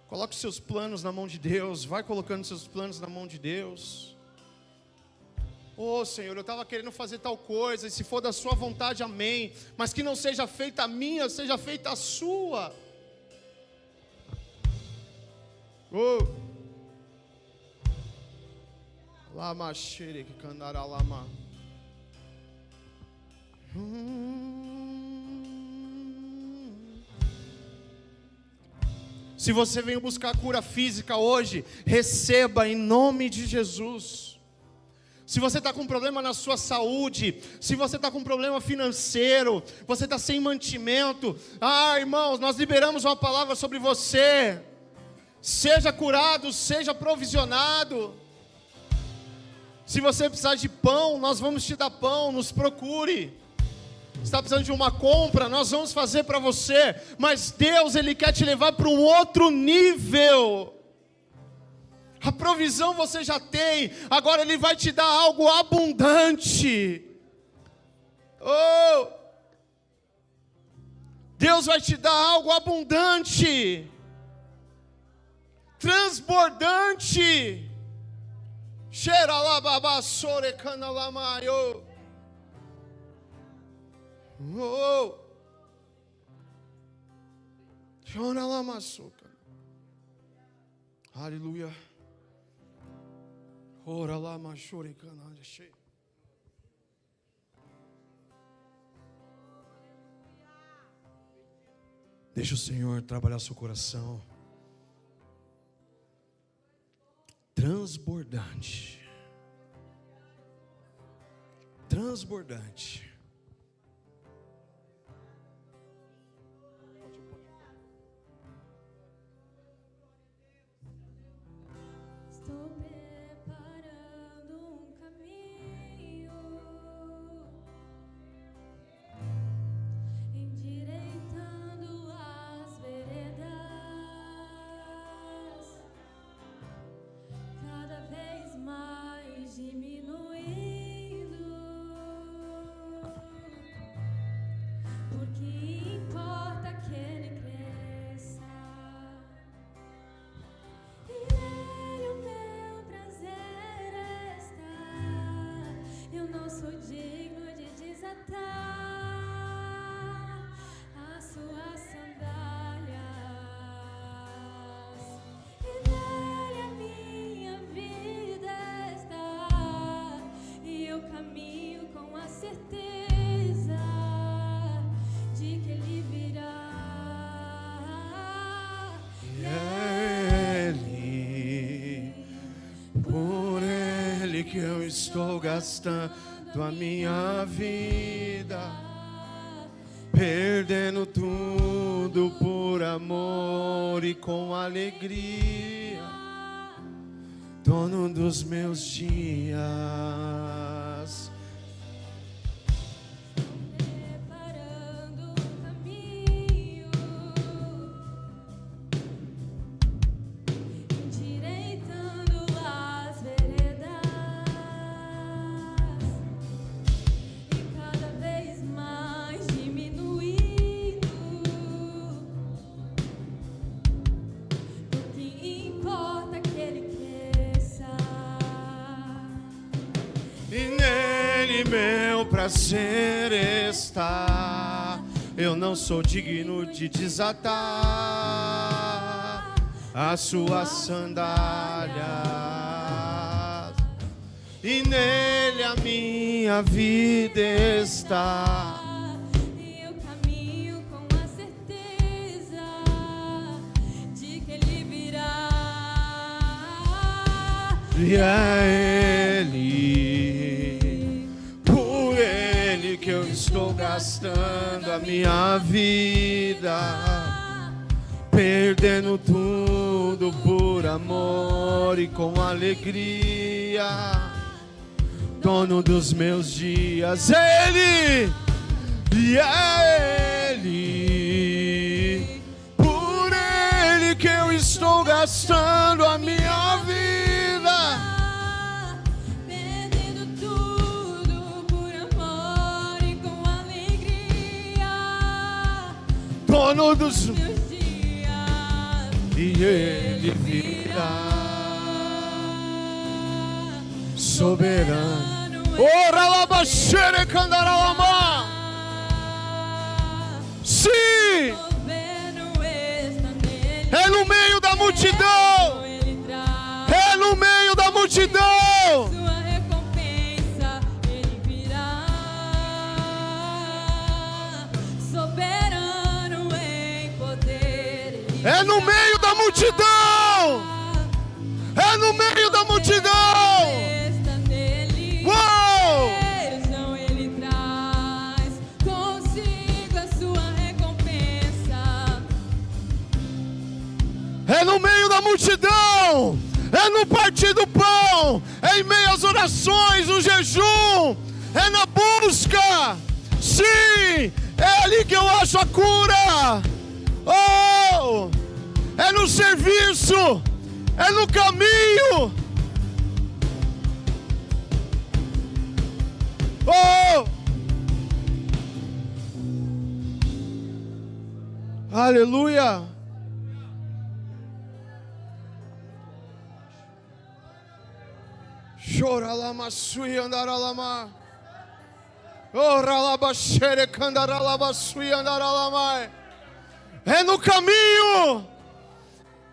Coloque os seus planos na mão de Deus. Vai colocando seus planos na mão de Deus. Oh Senhor, eu estava querendo fazer tal coisa, e se for da sua vontade, amém. Mas que não seja feita a minha, seja feita a sua. Oh Lama xere que candará lama. Se você veio buscar cura física hoje, receba em nome de Jesus. Se você está com problema na sua saúde, se você está com problema financeiro, você está sem mantimento, irmãos, nós liberamos uma palavra sobre você. Seja curado, seja provisionado. Se você precisar de pão, nós vamos te dar pão, nos procure. Está precisando de uma compra, nós vamos fazer para você. Mas Deus, Ele quer te levar para um outro nível. A provisão você já tem, agora Ele vai te dar algo abundante. Oh! Deus vai te dar algo abundante, transbordante. Cheira lá babá sore cana lá maio. Oh, chora lá maçuca. Aleluia. Ora lá machore canalha cheio. Deixa o Senhor trabalhar seu coração. Transbordante. Transbordante. Estou preparando um caminho, endireitando as veredas, cada vez mais diminuindo. que eu estou gastando a minha vida, perdendo tudo por amor e com alegria, dono dos meus dias. Preparando um caminho, endireitando as veredas, e cada vez mais diminuindo. O que importa é que Ele cresça, E nele meu prazer está. Eu não sou digno de desatar as suas sandálias. E nele a minha vida está. e eu caminho com a certeza de que Ele virá. E é Ele, por Ele que eu estou gastando a minha vida, perdendo tudo por amor e com alegria, dono dos meus dias. Ele, e é Ele, por Ele que eu estou gastando a minha vida, Perdendo tudo por amor e com alegria, dono dos meus dias e Ele virá, soberano. Ora lá, baixere, candaralama. Sim, Governo está nele, é no meio da multidão, Ele traz é no meio da multidão. sua recompensa, Ele virá. Soberano em poder, Ele É no meio da multidão, é no meio da multidão. está nele. Uou! Não, Ele traz consigo a sua recompensa. É no meio da multidão, é no partir do pão, é em meio às orações, no jejum, é na busca. Sim, é ali que eu acho a cura. Oh, é no serviço, é no caminho. Oh, aleluia. Chora lama sui andara lama. Ora laba xere candara laba sui andara lama. É no caminho.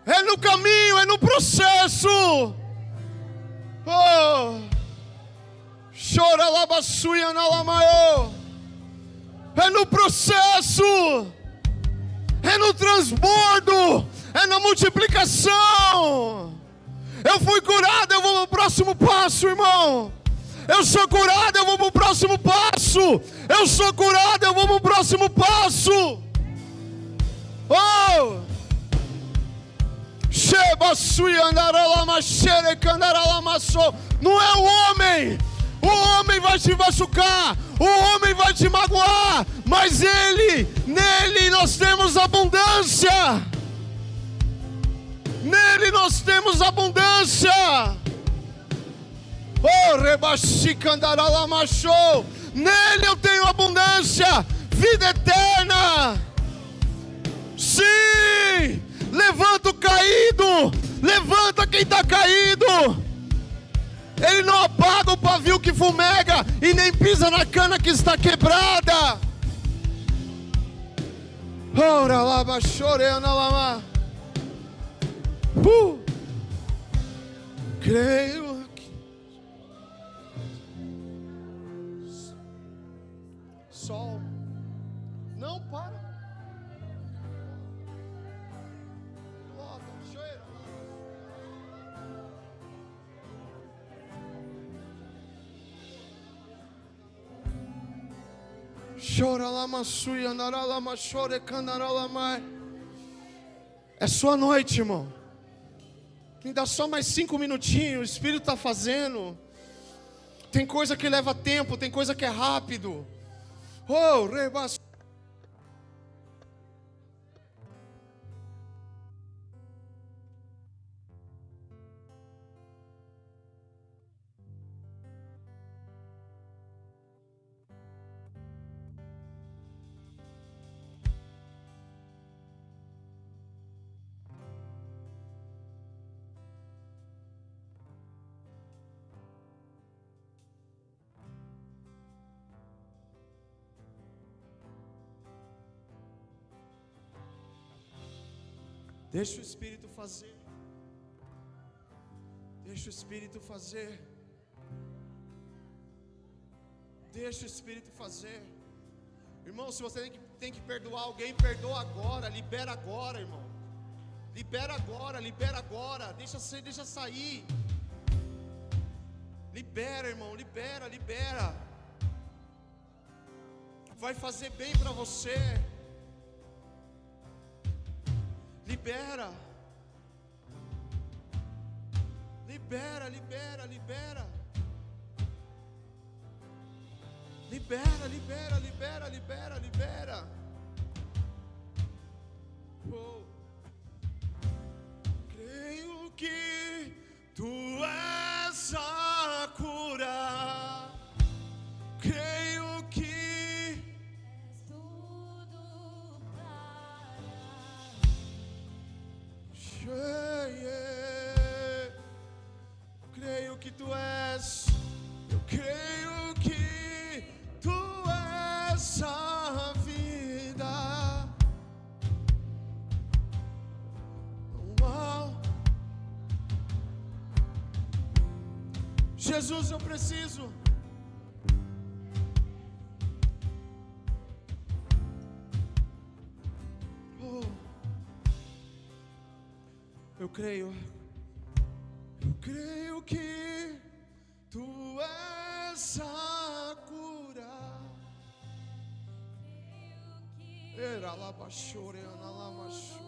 É no caminho, é no processo. Oh. Chora laba sui andara lama. É no processo. É no transbordo. É na multiplicação. Eu fui curado, eu vou pro próximo passo, irmão. Eu sou curado, eu vou pro próximo passo. Eu sou curado, eu vou pro próximo passo. Oh! Sheba sui andaralama xere candaralama so. Não é o homem. O homem vai te machucar. O homem vai te magoar. Mas nele nós temos abundância. Nele nós temos abundância. Oh, rebaxicandaralamacho. Nele eu tenho abundância, vida eterna. Sim, levanta o caído, levanta quem está caído. Ele não apaga o pavio que fumega e nem pisa na cana que está quebrada. Ora lá, baixoreana lama. Creio aqui. Sol, não para. Chora lama sui, andará lama, chore, candará lama. É sua noite, irmão. Ainda só mais 5 minutinhos, o Espírito está fazendo. Tem coisa que leva tempo, tem coisa que é rápido. Oh, rebas. Deixa o Espírito fazer. Deixa o Espírito fazer. Deixa o Espírito fazer. Irmão, se você tem que perdoar alguém, perdoa agora. Libera agora, irmão. Libera agora, libera agora. Deixa sair. Libera, irmão, libera, libera. Vai fazer bem para você. Libera. Libera, libera, libera. Libera, libera, libera, libera, libera. Oh. Creio que tu és a cura. Creio que És tudo para mim. Creio que tu és. Eu creio que tu és a vida. Uau. Jesus, eu preciso. Eu creio que tu és a cura. Era lá baixore, ana lá baixore.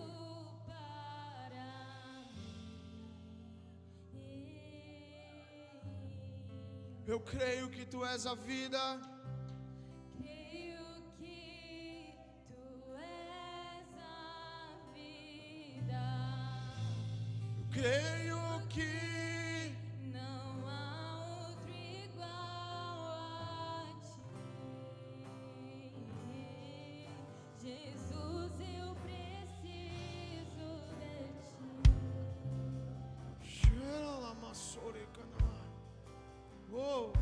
Eu creio que tu és a vida. Creio que tu és a vida. Creio que Não há outro igual a ti. Jesus, eu preciso de ti. cheira lá maçore cana. Oh.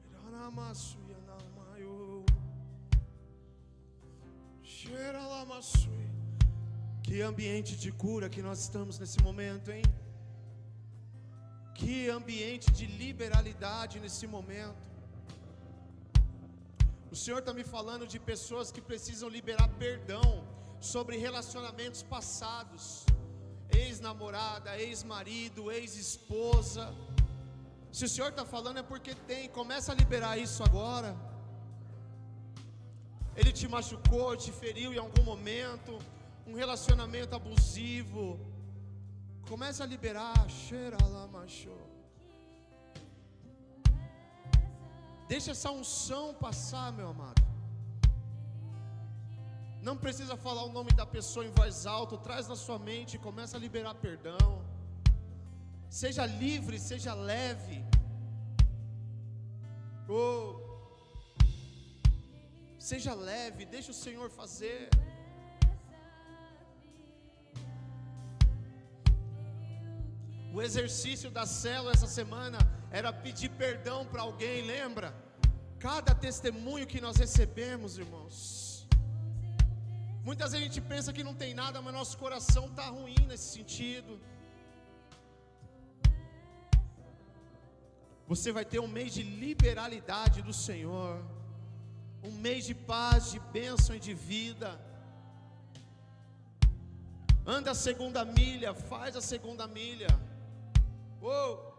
Irana maçu yana maio. Cheira lá maçu. Que ambiente de cura que nós estamos nesse momento, hein? Que ambiente de liberalidade nesse momento. O Senhor está me falando de pessoas que precisam liberar perdão sobre relacionamentos passados. Ex-namorada, ex-marido, ex-esposa. Se o Senhor está falando é porque tem. Começa a liberar isso agora. Ele te machucou, te feriu em algum momento. Um relacionamento abusivo. Começa a liberar. Cheira lá, macho. Deixa essa unção passar, meu amado. Não precisa falar o nome da pessoa em voz alta. Traz na sua mente e começa a liberar perdão. Seja livre, seja leve. Oh. Seja leve, deixa o Senhor fazer. O exercício da célula essa semana era pedir perdão para alguém, lembra? Cada testemunho que nós recebemos, irmãos. Muitas vezes a gente pensa que não tem nada, mas nosso coração está ruim nesse sentido. Você vai ter um mês de liberalidade do Senhor. Um mês de paz, de bênção e de vida. Anda a segunda milha, faz a segunda milha. Oh.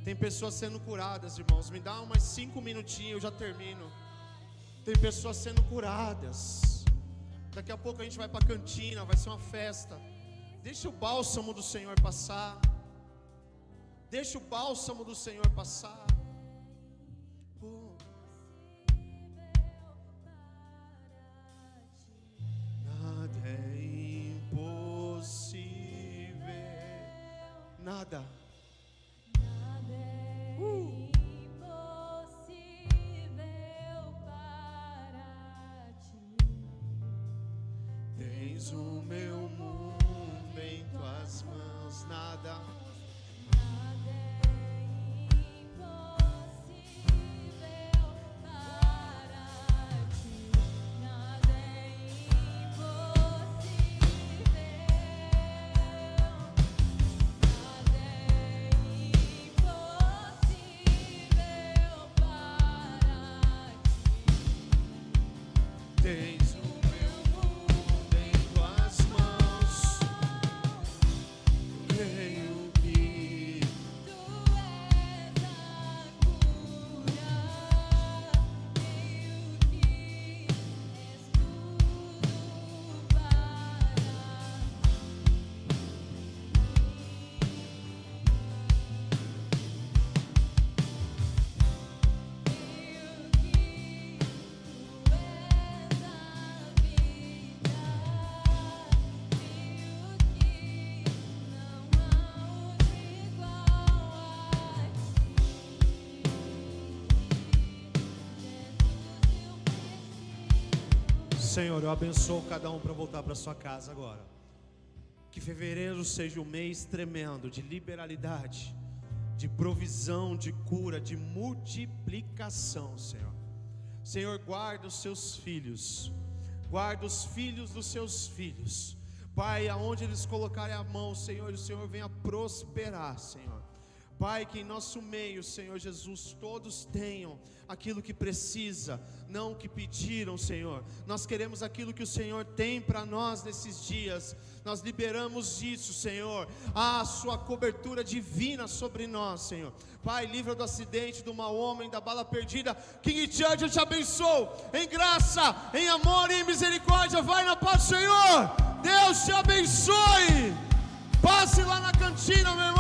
Tem pessoas sendo curadas, irmãos. Me dá umas 5 minutinhos, eu já termino. Tem pessoas sendo curadas. Daqui a pouco a gente vai para a cantina, vai ser uma festa. Deixa o bálsamo do Senhor passar. Deixa o bálsamo do Senhor passar. Nada é impossível. Nada. Nada é impossível para ti. Tens o meu mundo em tuas mãos. Nada. Nada é impossível para ti. Nada é impossível. Nada é impossível para ti. Tens o meu mundo em tuas mãos. Creio que Tu és a cura, creio que és tudo para creio que tu és a vida, creio que não há outro igual a ti. Senhor, eu abençoo cada um para voltar para sua casa agora. Que fevereiro seja um mês tremendo de liberalidade, de provisão, de cura, de multiplicação, Senhor. Senhor, guarda os seus filhos, guarda os filhos dos seus filhos. Pai, aonde eles colocarem a mão, Senhor, o Senhor venha prosperar, Senhor. Pai, que em nosso meio, Senhor Jesus, todos tenham aquilo que precisa, não o que pediram, Senhor. Nós queremos aquilo que o Senhor tem para nós nesses dias. Nós liberamos isso, Senhor. A sua cobertura divina sobre nós, Senhor. Pai, livra do acidente, do mau homem, da bala perdida. King Church, eu te abençoo em graça, em amor e em misericórdia. Vai na paz do Senhor. Deus te abençoe. Passe lá na cantina, meu irmão.